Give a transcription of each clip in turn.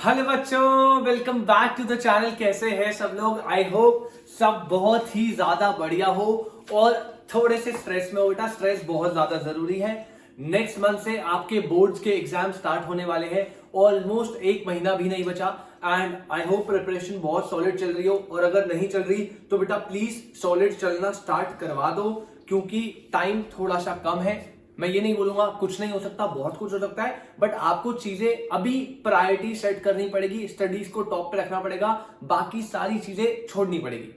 Hello बच्चों, welcome back to the channel. कैसे हैं सब लोग? आई होप सब बहुत ही ज्यादा बढ़िया हो और थोड़े से स्ट्रेस में हो। बेटा स्ट्रेस बहुत ज्यादा जरूरी है। नेक्स्ट मंथ से आपके बोर्ड्स के एग्जाम स्टार्ट होने वाले हैं। ऑलमोस्ट एक महीना भी नहीं बचा एंड आई होप प्रिपरेशन बहुत सॉलिड चल रही हो। और अगर नहीं चल रही तो बेटा प्लीज सॉलिड चलना स्टार्ट करवा दो, क्योंकि टाइम थोड़ा सा कम है। मैं ये नहीं बोलूंगा कुछ नहीं हो सकता, बहुत कुछ हो सकता है, बट आपको चीजें अभी प्रायोरिटी सेट करनी पड़ेगी। स्टडीज को टॉप पे रखना पड़ेगा, बाकी सारी चीजें छोड़नी पड़ेगी।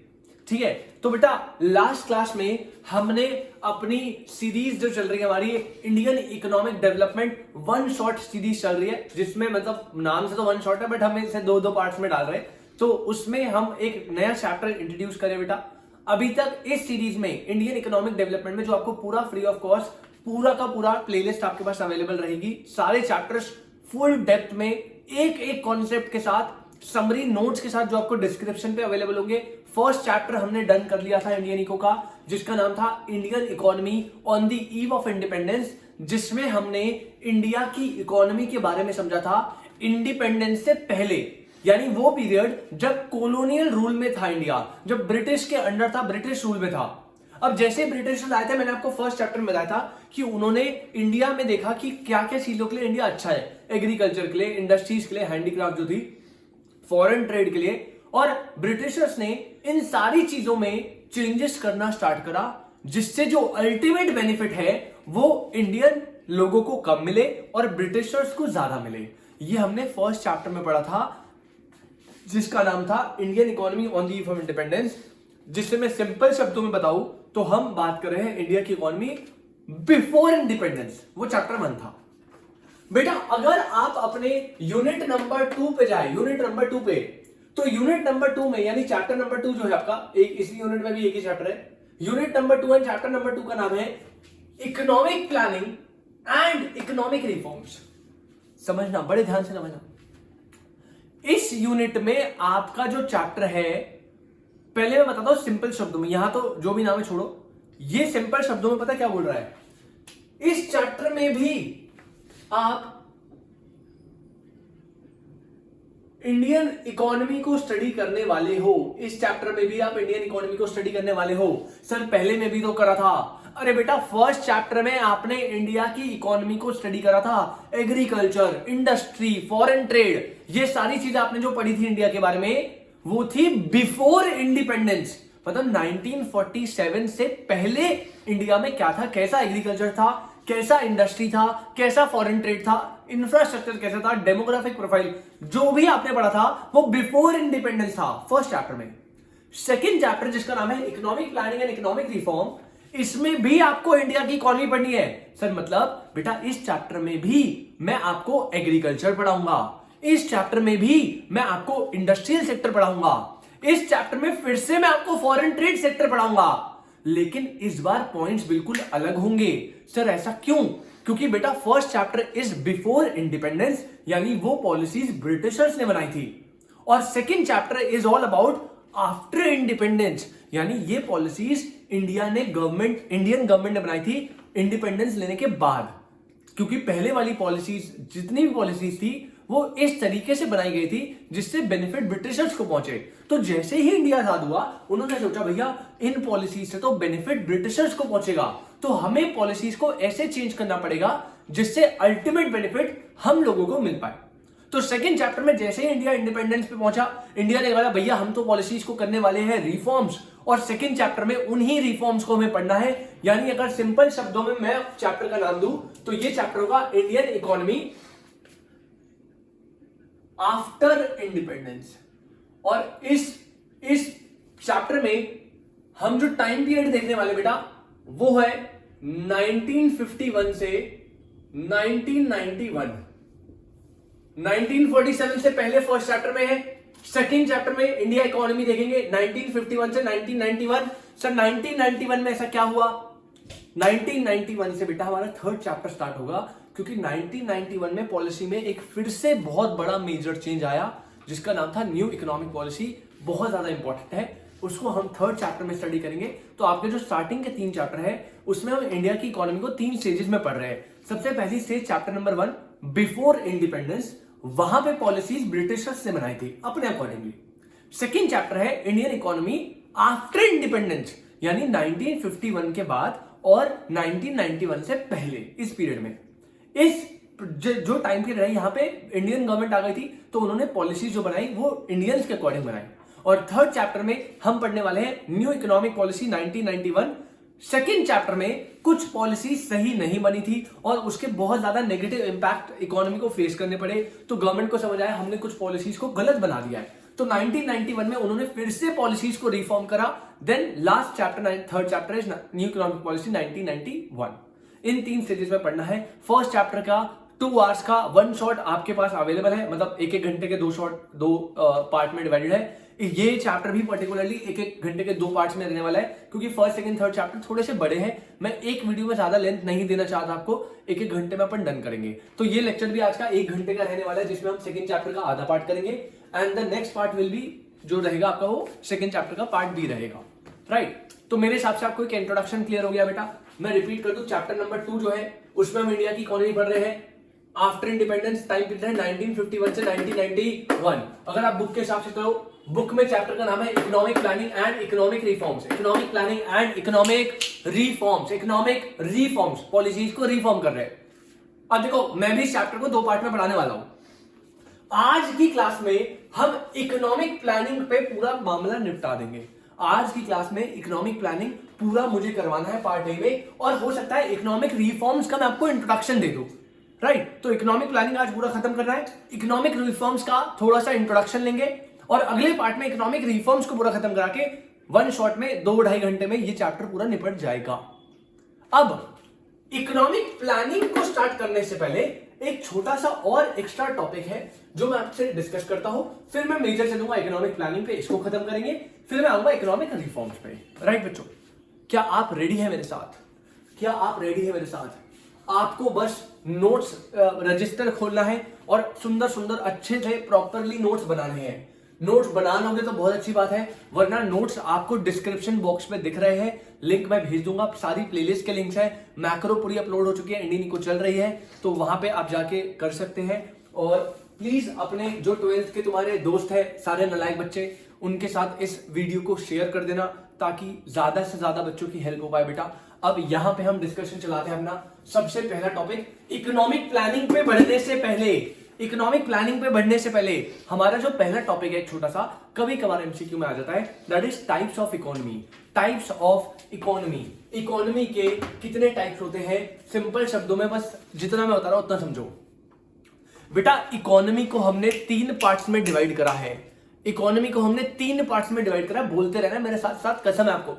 ठीक है? तो बेटा लास्ट क्लास में हमने अपनी सीरीज जो चल रही है हमारी Indian economic development one shot series चल रही है, जिसमें मतलब नाम से तो वन शॉट है बट हम इसे दो दो पार्ट्स में डाल रहे हैं। तो उसमें हम एक नया चैप्टर इंट्रोड्यूस करें बेटा। अभी तक इस सीरीज में इंडियन इकोनॉमिक डेवलपमेंट में जो आपको पूरा फ्री ऑफ कॉस्ट पूरा का पूरा प्लेलिस्ट आपके पास अवेलेबल रहेगी। सारे चैप्टर्स फुल डेप्थ में एक एक कॉन्सेप्ट के साथ समरी नोट्स के साथ जो आपको डिस्क्रिप्शन पे अवेलेबल होंगे। फर्स्ट चैप्टर हमने डन कर लिया था इंडियन इको का, जिसका नाम था Indian economy on the eve of independence, जिसमें हमने इंडिया की इकोनॉमी के बारे में समझा था इंडिपेंडेंस से पहले, यानी वो पीरियड जब कॉलोनियल रूल में था इंडिया, जब ब्रिटिश के अंडर था, ब्रिटिश रूल में था। अब जैसे ब्रिटिशर्स आए थे, मैंने आपको फर्स्ट चैप्टर में बताया था कि उन्होंने इंडिया में देखा कि क्या क्या चीजों के लिए इंडिया अच्छा है। एग्रीकल्चर के लिए, इंडस्ट्रीज के लिए, हैंडीक्राफ्ट जो थी, फॉरेन ट्रेड के लिए। और ब्रिटिशर्स ने इन सारी चीजों में चेंजेस करना स्टार्ट करा, जिससे जो अल्टीमेट बेनिफिट है वो इंडियन लोगों को कम मिले और ब्रिटिशर्स को ज्यादा मिले। ये हमने फर्स्ट चैप्टर में पढ़ा था, जिसका नाम था Indian economy on the eve of independence. जिससे मैं सिंपल शब्दों में बताऊं तो हम बात कर रहे हैं इंडिया की इकोनॉमी बिफोर इंडिपेंडेंस। वो चैप्टर 1 था बेटा। अगर आप अपने यूनिट नंबर 2 पे जाए, यूनिट नंबर 2 पे, तो यूनिट नंबर 2 में यानी चैप्टर नंबर 2 जो है आपका, एक इसी यूनिट में भी एक ही चैप्टर है। Unit number 2 and chapter number 2 का नाम है economic planning and economic reforms. समझना, बड़े ध्यान से समझना। इस यूनिट में आपका जो चैप्टर है, पहले मैं बताता हूं सिंपल शब्दों में, यहां तो जो भी नाम है छोड़ो, ये सिंपल शब्दों में पता क्या बोल रहा है। इस चैप्टर में भी आप इंडियन इकोनॉमी को स्टडी करने वाले हो। इस चैप्टर में भी आप इंडियन इकोनॉमी को स्टडी करने वाले हो। सर पहले में भी तो करा था। अरे बेटा फर्स्ट चैप्टर में आपने इंडिया की इकोनॉमी को स्टडी करा था। एग्रीकल्चर, इंडस्ट्री, फॉरेन ट्रेड, ये सारी चीजें आपने जो पढ़ी थी इंडिया के बारे में, वो थी बिफोर इंडिपेंडेंस। मतलब 1947 से पहले इंडिया में क्या था, कैसा एग्रीकल्चर था, कैसा इंडस्ट्री था, कैसा फॉरेन ट्रेड था, इंफ्रास्ट्रक्चर कैसा था, डेमोग्राफिक प्रोफाइल, जो भी आपने पढ़ा था वो बिफोर इंडिपेंडेंस था फर्स्ट चैप्टर में। सेकंड चैप्टर जिसका नाम है economic planning and economic reform, इसमें भी आपको इंडिया की इकोनॉमी पढ़नी है। सर मतलब बेटा इस चैप्टर में भी मैं आपको एग्रीकल्चर पढ़ाऊंगा, इस चैप्टर में भी मैं आपको इंडस्ट्रियल सेक्टर पढ़ाऊंगा, इस चैप्टर में फिर से मैं आपको फॉरेन ट्रेड सेक्टर पढ़ाऊंगा, लेकिन इस बार पॉइंट्स बिल्कुल अलग होंगे। सर ऐसा क्यों? क्योंकि बेटा first chapter is before independence, यानी वो पॉलिसीज ब्रिटिशर्स ने बनाई थी, और second chapter is all about after independence, यानी ये पॉलिसीज इंडियन गवर्नमेंट ने बनाई थी इंडिपेंडेंस लेने के बाद। क्योंकि पहले वाली पॉलिसीज, जितनी भी पॉलिसीज थी, वो इस तरीके से बनाई गई थी जिससे बेनिफिट ब्रिटिशर्स को पहुंचे। तो जैसे ही इंडिया आजाद हुआ, उन्होंने सोचा भैया इन पॉलिसीज से तो बेनिफिट ब्रिटिशर्स को पहुंचेगा, तो हमें पॉलिसीज को ऐसे चेंज करना पड़ेगा जिससे अल्टीमेट बेनिफिट हम लोगों को मिल पाए। तो सेकंड चैप्टर में जैसे ही इंडिया इंडिपेंडेंस पे पहुंचा, इंडिया ने कहा भैया हम तो पॉलिसीज को करने वाले हैं रिफॉर्म्स, और सेकंड चैप्टर में उन्हीं रिफॉर्म्स को हमें पढ़ना है। यानी अगर सिंपल शब्दों में मैं चैप्टर का नाम दूं तो ये चैप्टर होगा इंडियन इकोनॉमी आफ्टर इंडिपेंडेंस। और इस चैप्टर में हम जो टाइम पीरियड देखने वाले बेटा वो है 1951 से 1991। 1947 से पहले फर्स्ट चैप्टर में है। सेकंड चैप्टर में इंडिया इकोनॉमी देखेंगे 1951 से 1991। सर 1991 में ऐसा क्या हुआ? 1991 से बेटा हमारा थर्ड चैप्टर स्टार्ट होगा, क्योंकि 1991 में पॉलिसी में एक फिर से बहुत बड़ा मेजर चेंज आया, जिसका नाम था न्यू इकोनॉमिक पॉलिसी। बहुत ज्यादा इंपॉर्टेंट है, उसको हम थर्ड चैप्टर में स्टडी करेंगे। तो आपके जो स्टार्टिंग के 3 चैप्टर है उसमें हम इंडिया की इकोनॉमी को 3 स्टेजेस में पढ़ रहे हैं। सबसे पहली stage chapter number 1 before independence, वहां पे पॉलिसीज ब्रिटिशर्स से बनाई थी अपने अकॉर्डिंगली। सेकेंड चैप्टर है इंडियन इकोनॉमी आफ्टर इंडिपेंडेंस, यानी 1951 के बाद और 1991 से पहले, इस पीरियड में, इस जो टाइम पीरियड है, यहां पे इंडियन गवर्नमेंट आ गई थी तो उन्होंने पॉलिसी जो बनाई वो इंडियंस के अकॉर्डिंग बनाई। और थर्ड चैप्टर में हम पढ़ने वाले हैं new economic policy 1991। Second chapter में कुछ पॉलिसी सही नहीं बनी थी और उसके बहुत ज्यादा नेगेटिव इंपैक्ट इकोनॉमी को फेस करने पड़े, तो गवर्नमेंट को समझ आया हमने कुछ पॉलिसीज को गलत बना दिया है, तो 1991 में उन्होंने फिर से पॉलिसीज को रिफॉर्म करा। Then last chapter, third chapter is new economic policy 1991। इन 3 स्टेजेस में पढ़ना है। फर्स्ट चैप्टर का 2 आवर्स का वन शॉट आपके पास अवेलेबल है, मतलब 1-1 घंटे के 2 शॉट 2 पार्ट में डिवाइडेड है। ये चैप्टर भी पर्टिकुलरली 1-1 घंटे के 2 पार्ट्स में रहने वाला है, क्योंकि फर्स्ट सेकंड थर्ड चैप्टर थोड़े से बड़े हैं। मैं एक वीडियो में ज्यादा लेंथ नहीं देना चाहता आपको, 1-1 घंटे में अपन डन करेंगे। तो ये लेक्चर भी आज का 1 घंटे का रहने वाला है, जिसमें हम सेकंड चैप्टर का आधा पार्ट करेंगे and the next part will be, जो रहेगा आपका वो सेकंड चैप्टर का पार्ट बी रहेगा, राइट। तो मेरे हिसाब से आपको एक इंट्रोडक्शन क्लियर हो गया बेटा। मैं रिपीट कर दूं, चैप्टर नंबर 2 जो है उसमें हम इंडिया की इकोनॉमी पढ़ रहे हैं। आफ्टर इंडिपेंडेंस टाइम पीरियड है 1951 से 1991। अगर आप बुक के हिसाब से करो, बुक में चैप्टर का नाम है economic planning and economic reforms. Economic planning and economic reforms, economic reforms, policies को रिफॉर्म कर रहे हैं। अब देखो, मैं भी इस चैप्टर को 2 पार्ट में पढ़ाने वाला हूं। आज की क्लास में हम इकोनॉमिक प्लानिंग पे पूरा मामला निपटा देंगे। आज की क्लास में इकोनॉमिक प्लानिंग पूरा मुझे करवाना है पार्ट ए में, और हो सकता है इकोनॉमिक रिफॉर्म्स का मैं आपको इंट्रोडक्शन दे दूं, राइट। तो इकोनॉमिक प्लानिंग आज पूरा खत्म करना है, इकोनॉमिक रिफॉर्म्स का थोड़ा सा इंट्रोडक्शन लेंगे, और अगले पार्ट में इकोनॉमिक रिफॉर्म्स को पूरा खत्म करा के वन शॉट में 2-2.5 घंटे में ये चैप्टर पूरा निपट जाएगा। अब इकोनॉमिक प्लानिंग को स्टार्ट करने से पहले एक छोटा सा और एक्स्ट्रा टॉपिक है जो मैं आपसे डिस्कस करता हूं, फिर मैं मेजर चलूंगा इकोनॉमिक प्लानिंग पे, इसको खत्म करेंगे, फिर मैं आऊंगा इकोनॉमिक रिफॉर्म्स पे, राइट बच्चों। क्या आप रेडी हैं मेरे साथ? क्या आप रेडी हैं मेरे साथ? आपको बस नोट्स रजिस्टर खोलना है और सुंदर सुंदर अच्छे से प्रॉपरली नोट्स बनाने हैं। नोट्स बना लोगे तो बहुत अच्छी बात है, वरना नोट्स आपको डिस्क्रिप्शन बॉक्स में दिख रहे हैं, लिंक मैं भेज दूंगा। सारी प्लेलिस्ट के लिंक्स है, मैक्रो पूरी अपलोड हो चुकी है, इंडियन इको चल रही है, तो वहां पे आप जाके कर सकते हैं। और प्लीज अपने जो 12th के तुम्हारे दोस्त है, सारे नालायक बच्चे, उनके साथ इस वीडियो को शेयर कर देना, ताकि ज्यादा से ज्यादा बच्चों की हेल्प हो पाए बेटा। अब यहां पे हम डिस्कशन चलाते हैं अपना सबसे पहला टॉपिक, इकोनॉमिक प्लानिंग पे बढ़ने से पहले। इकोनॉमिक प्लानिंग पे बढ़ने से पहले हमारा जो पहला टॉपिक है, छोटा सा, कभी कभार एमसीक्यू में आ जाता है, that is types of economy. Types of economy, economy के कितने टाइप्स होते हैं? सिंपल शब्दों में बस जितना मैं बता रहा हूं उतना समझो बेटा। इकोनॉमी को हमने 3 पार्ट्स में डिवाइड करा है। इकोनॉमी को हमने 3 पार्ट्स में डिवाइड करा, बोलते रहना मेरे साथ साथ, कसम है आपको।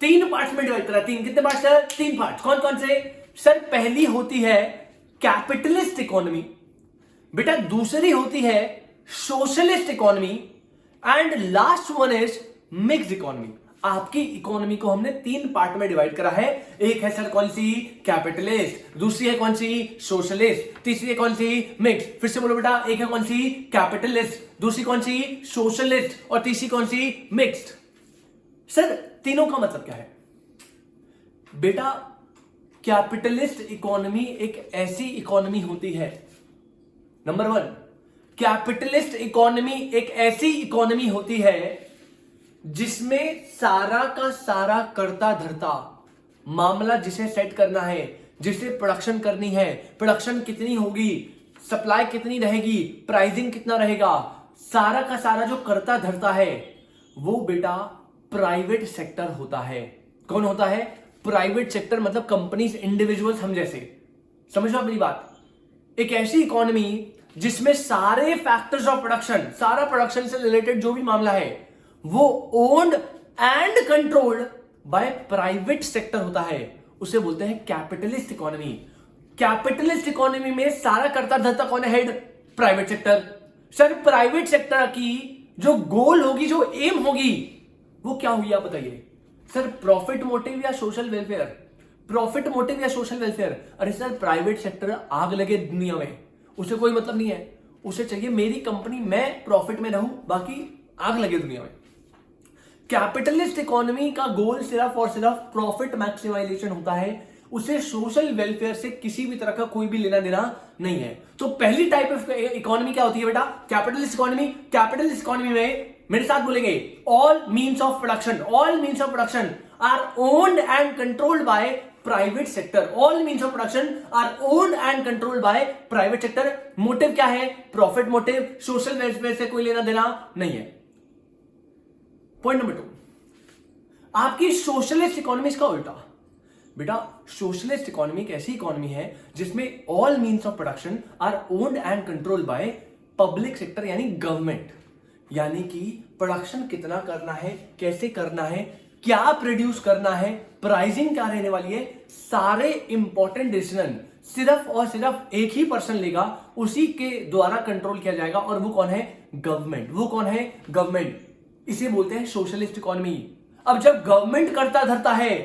3 पार्ट्स में डिवाइड करा। 3 कितने पार्ट्स है? 3 पार्ट्स। कौन कौन से सर? पहली होती है कैपिटलिस्ट इकोनॉमी बेटा, दूसरी होती है socialist economy, and last one is mixed economy. आपकी इकोनॉमी को हमने 3 पार्ट में डिवाइड करा है। एक है सर कौन सी? कैपिटलिस्ट। दूसरी है कौन सी? सोशलिस्ट। तीसरी है कौन सी? मिक्स्ड। फिर से बोलो बेटा, एक है कौन सी? कैपिटलिस्ट, दूसरी कौन सी? सोशलिस्ट, और तीसरी कौन सी? मिक्स्ड। सर तीनों का मतलब क्या है बेटा? कैपिटलिस्ट इकोनॉमी एक ऐसी इकोनॉमी होती है, नंबर 1, कैपिटलिस्ट इकोनॉमी एक ऐसी इकोनॉमी होती है जिसमें सारा का सारा करता धरता मामला जिसे सेट करना है, जिसे प्रोडक्शन करनी है, प्रोडक्शन कितनी होगी, सप्लाई कितनी रहेगी, प्राइसिंग कितना रहेगा, सारा का सारा जो करता धरता है वो बेटा प्राइवेट सेक्टर होता है। कौन होता है? प्राइवेट सेक्टर, मतलब कंपनीज, इंडिविजुअल्स, हम जैसे। समझो अपनी बात। एक ऐसी इकोनॉमी जिसमें सारे फैक्टर्स ऑफ प्रोडक्शन, सारा प्रोडक्शन से रिलेटेड जो भी मामला है वो owned and controlled by private sector होता है, उसे बोलते हैं कैपिटलिस्ट इकोनॉमी। कैपिटलिस्ट इकोनॉमी में सारा करता धरता कौन है? Head, private sector. Sir private sector की जो गोल होगी, जो एम होगी, वो क्या होगी आप बताइए? सर प्रॉफिट मोटिव या सोशल वेलफेयर? प्रॉफिट मोटिव या सोशल वेलफेयर? अरे सर प्राइवेट सेक्टर आग लगे दुनिया में, उसे कोई मतलब नहीं है, उसे चाहिए मेरी कंपनी, मैं प्रॉफिट में रहूं, बाकी आग लगे दुनिया में। कैपिटलिस्ट इकोनॉमी का गोल सिर्फ और सिर्फ प्रॉफिट मैक्सिमाइजेशन होता है, उसे सोशल वेलफेयर से किसी भी तरह का कोई भी लेना देना नहीं है। तो पहली टाइप ऑफ इकोनॉमी क्या होती है बेटा? Capitalist economy. कैपिटलिस्ट इकोनॉमी में मेरे साथ बोलेंगे, all means of production are owned and controlled by private sector. All means of production are owned and controlled by private sector. Motive क्या है? Profit motive. सोशल वेलफेयर से कोई लेना देना नहीं है। पॉइंट नंबर 2, आपकी सोशलिस्ट इकोनॉमी का उल्टा। बेटा सोशलिस्ट इकोनॉमी एक ऐसी इकोनॉमी है जिसमें all means of production are owned and controlled by public sector यानी गवर्नमेंट। यानी कि प्रोडक्शन कितना करना है, कैसे करना है, क्या प्रोड्यूस करना है, प्राइसिंग क्या रहने वाली है, सारे इंपॉर्टेंट डिसीजन सिर्फ और सिर्फ एक ही पर्सन लेगा, उसी के द्वारा कंट्रोल किया जाएगा। और वो कौन है? गवर्नमेंट। वो कौन है? गवर्नमेंट। इसे बोलते हैं सोशलिस्ट इकोनॉमी। अब जब गवर्नमेंट करता धरता है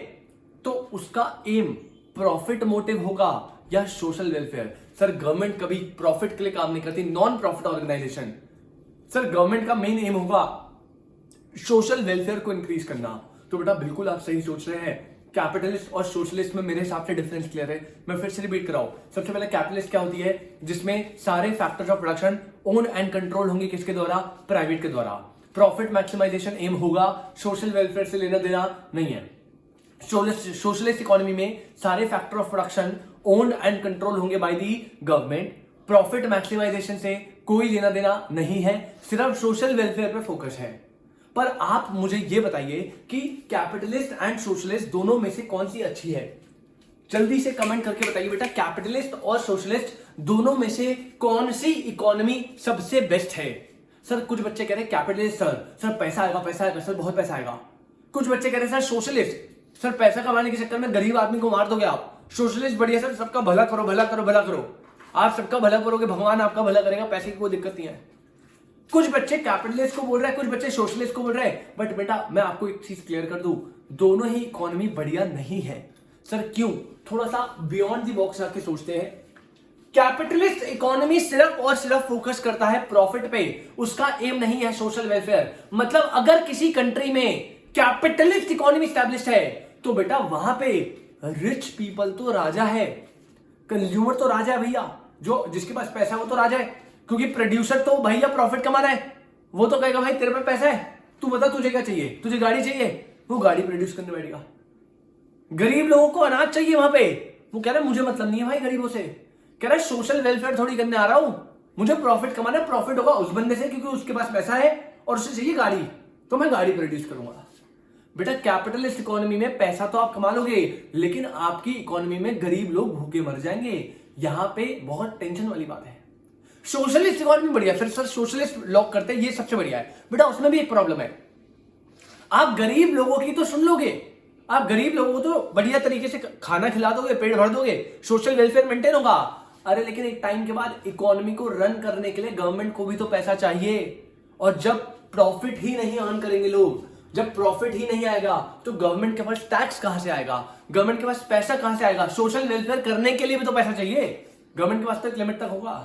तो उसका एम प्रॉफिट मोटिव होगा या सोशल वेलफेयर। सर गवर्नमेंट कभी प्रॉफिट के लिए काम नहीं करती, non profit organisation. Sir government का मेन एम होगा सोशल वेलफेयर को इंक्रीज करना। तो बेटा बिल्कुल आप सही सोच रहे हैं। कैपिटलिस्ट और सोशलिस्ट में मेरे हिसाब से डिफरेंस क्लियर है। मैं फिर से रिपीट कराऊं। सबसे पहले कैपिटलिस्ट क्या होती है? जिसमें सारे factors of production own and control होंगे किसके द्वारा? प्राइवेट के द्वारा। प्रॉफिट मैक्सिमाइजेशन एम होगा, सोशल वेलफेयर से लेना देना नहीं है। सोशलिस्ट इकोनॉमी में सारे factor of production owned and control होंगे by the government. Profit maximization से कोई लेना देना नहीं है, सिर्फ सोशल वेलफेयर पे फोकस है। पर आप मुझे यह बताइए कि कैपिटलिस्ट एंड सोशलिस्ट दोनों में से कौन सी अच्छी है? जल्दी से कमेंट करके बताइए बेटा, कैपिटलिस्ट और सोशलिस्ट दोनों में से कौन सी इकोनॉमी सबसे बेस्ट है? सर कुछ बच्चे कह रहे हैं कैपिटलिस्ट सर पैसा आएगा सर, बहुत पैसा आएगा। कुछ बच्चे कह रहे हैं सर सोशलिस्ट, सर पैसा कमाने के चक्कर में गरीब आदमी को मार दोगे आप। सोशलिस्ट बढ़िया सर, सबका भला करो भला करो भला करो। आप सबका भला करोगे, भगवान आपका भला करेगा, पैसे की कोई दिक्कत नहीं है। कुछ बच्चे कैपिटलिस्ट को बोल रहे हैं, कुछ बच्चे सोशलिस्ट को बोल रहे हैं। बट बेटा मैं आपको एक चीज क्लियर कर दूं, दोनों ही इकोनॉमी बढ़िया नहीं है। सर क्यों? थोड़ा सा बियॉन्ड दी बॉक्स आके सोचते हैं। कैपिटलिस्ट इकोनॉमी सिर्फ और सिर्फ फोकस करता है प्रॉफिट पे, उसका एम नहीं है सोशल वेलफेयर। मतलब अगर किसी कंट्री में कैपिटलिस्ट इकोनॉमी स्टैब्लिश है तो बेटा वहां पे रिच पीपल तो राजा है, कंज्यूमर तो राजा है भैया, जो जिसके पास पैसा है वो तो राजा है। क्योंकि प्रोड्यूसर तो भैया प्रॉफिट कमाना है, वो तो कहेगा भाई तेरे पे पैसा है, तू बता तुझे क्या चाहिए, तुझे गाड़ी चाहिए, वो गाड़ी प्रोड्यूस करने बैठेगा। गरीब लोगों को अनाज चाहिए वहां पे, वो कह रहा है मुझे मतलब नहीं है भाई गरीबों से, कह रहा है सोशल वेलफेयर थोड़ी करने आ रहा हूं, मुझे प्रॉफिट कमाना है, प्रॉफिट होगा उस बंदे से क्योंकि उसके पास पैसा है और उसे चाहिए गाड़ी, तो मैं गाड़ी प्रोड्यूस करूंगा। बेटा कैपिटलिस्ट इकोनॉमी में पैसा तो आप कमा लोगे, लेकिन आपकी इकोनॉमी में गरीब लोग भूखे मर जाएंगे। यहां पे बहुत टेंशन वाली बात है। सोशलिस्ट इकोनॉमी बढ़िया, फिर सर सोशलिस्ट लॉक करते हैं, ये सबसे बढ़िया है। बेटा उसमें भी एक प्रॉब्लम है, आप गरीब लोगों की तो सुन लोगे, आप गरीब लोगों को तो बढ़िया तरीके से खाना खिला दोगे, पेट भर दोगे, सोशल वेलफेयर मेंटेन होगा। अरे लेकिन एक टाइम के बाद इकोनॉमी को रन करने के लिए गवर्नमेंट को भी तो पैसा चाहिए, और जब प्रॉफिट ही नहीं अर्न करेंगे लोग, जब प्रॉफिट ही नहीं आएगा तो गवर्नमेंट के पास टैक्स कहां से आएगा, गवर्नमेंट के पास पैसा कहां से आएगा? सोशल वेलफेयर करने के लिए भी तो पैसा चाहिए, गवर्नमेंट के पास तो एक लिमिट तक होगा।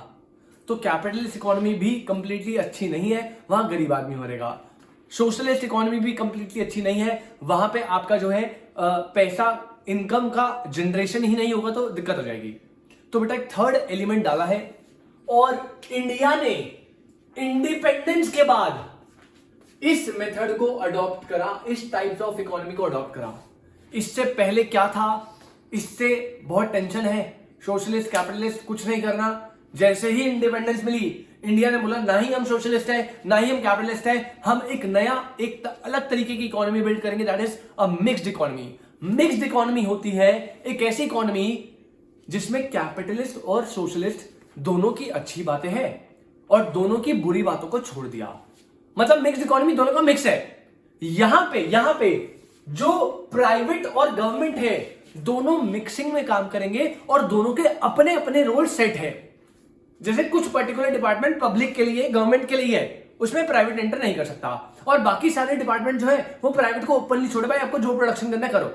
तो कैपिटलिस्ट इकोनॉमी भी कंप्लीटली अच्छी नहीं है, वहां गरीब आदमी मरेगा। सोशलिस्ट इकोनॉमी भी कंप्लीटली अच्छी नहीं है, वहां पे आपका जो है पैसा इनकम का जनरेशन ही नहीं होगा, तो दिक्कत हो जाएगी। तो बेटा एक थर्ड एलिमेंट डाला है, और इंडिया ने इंडिपेंडेंस के बाद इस मेथड को अडॉप्ट करा, इस टाइप्स ऑफ इकोनॉमी को अडॉप्ट करा। इससे पहले क्या था, इससे बहुत टेंशन है। सोशलिस्ट कैपिटलिस्ट कुछ नहीं करना। जैसे ही इंडिपेंडेंस मिली, इंडिया ने बोला ना ही हम सोशलिस्ट है ना ही हम कैपिटलिस्ट है, हम एक नया एक अलग तरीके की इकोनॉमी बिल्ड करेंगे, that is a mixed economy. Mixed economy होती है एक ऐसी इकोनॉमी जिसमें कैपिटलिस्ट और सोशलिस्ट दोनों की अच्छी बातें हैं और दोनों की बुरी बातों को छोड़ दिया। मतलब मिक्स्ड इकोनॉमी दोनों का मिक्स है। यहां पे जो प्राइवेट और गवर्नमेंट है दोनों मिक्सिंग में काम करेंगे और दोनों के अपने अपने रोल सेट है। जैसे कुछ पर्टिकुलर डिपार्टमेंट पब्लिक के लिए, गवर्नमेंट के लिए है, उसमें प्राइवेट एंटर नहीं कर सकता, और बाकी सारे डिपार्टमेंट जो है वो प्राइवेट को ओपनली छोड़े, भाई आपको जो प्रोडक्शन करना है करो।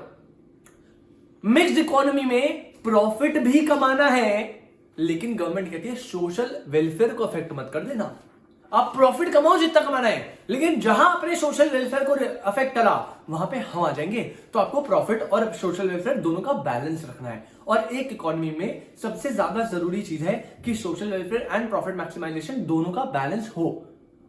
मिक्स्ड इकोनॉमी में प्रॉफिट भी कमाना है, लेकिन गवर्नमेंट कहती है सोशल वेलफेयर को अफेक्ट मत कर देना। आप प्रॉफिट कमाओ जितना कमाना है, लेकिन जहां अपने सोशल वेलफेयर को अफेक्ट करा वहां पे हम आ जाएंगे। तो आपको प्रॉफिट और सोशल वेलफेयर दोनों का बैलेंस रखना है। और एक इकोनॉमी में सबसे ज्यादा जरूरी चीज है कि social welfare and profit maximisation दोनों का बैलेंस हो।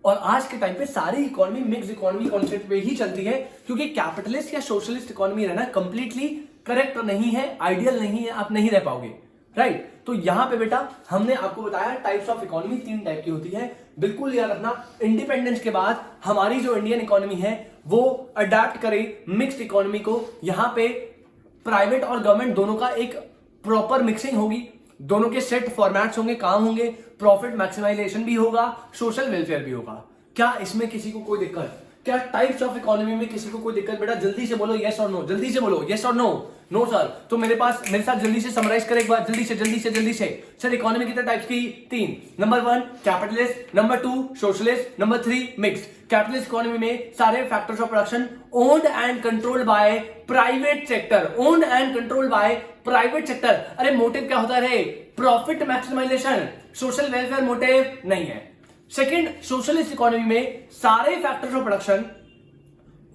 और आज के टाइम पे सारी इकोनॉमी मिक्स इकोनॉमी कॉन्सेप्ट पे ही चलती है, क्योंकि कैपिटलिस्ट या सोशलिस्ट इकोनॉमी रहना कंप्लीटली करेक्ट नहीं है, आइडियल नहीं है, आप नहीं रह पाओगे, राइट। तो यहां पे बेटा हमने आपको बताया टाइप्स ऑफ इकोनॉमी 3 टाइप की होती है। बिल्कुल याद रखना, इंडिपेंडेंस के बाद हमारी जो इंडियन इकोनॉमी है वो अडेप्ट करे मिक्स्ड इकोनॉमी को। यहां पे प्राइवेट और गवर्नमेंट दोनों का एक प्रॉपर मिक्सिंग होगी, दोनों के सेट फॉर्मेट्स होंगे, काम होंगे, प्रॉफिट मैक्सिमाइजेशन भी होगा, सोशल वेलफेयर भी होगा। क्या इसमें किसी को कोई दिक्कत? क्या टाइप्स ऑफ इकोनॉमी में किसी को कोई दिक्कत? बेटा जल्दी से बोलो यस और नो, जल्दी से बोलो यस और नो। नो सर, तो मेरे साथ जल्दी से समराइज करें एक बार, जल्दी से। सर इकोनॉमी कितने टाइप्स की? 3। Number 1 capitalist, number 2 socialist, number 3 mix. Capitalist economy में सारे factors of production owned and controlled by private sector, owned and controlled by private sector. अरे मोटिव क्या होता है? Profit maximisation, social welfare motive नहीं है। सेकेंड, सोशलिस्ट इकोनॉमी में सारे factors of production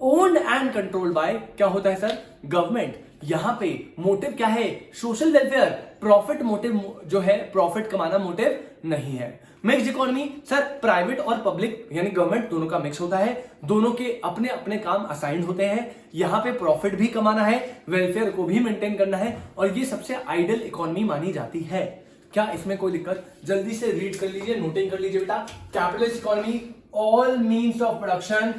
owned and controlled by क्या होता है सर? गवर्नमेंट। यहां पे मोटिव क्या है? Social welfare. प्रॉफिट मोटिव जो है, प्रॉफिट कमाना मोटिव नहीं है। मिक्स्ड इकोनॉमी सर प्राइवेट और पब्लिक यानी गवर्नमेंट दोनों का मिक्स होता है, दोनों के अपने अपने काम असाइंड होते हैं। यहां पे प्रॉफिट भी कमाना है, वेलफेयर को भी मेंटेन करना है, और ये सबसे आइडियल इकोनॉमी मानी जाती है। क्या इसमें कोई दिक्कत? जल्दी से रीड कर लीजिए, नोटिंग कर लीजिए बेटा। Capitalist economy, all means of production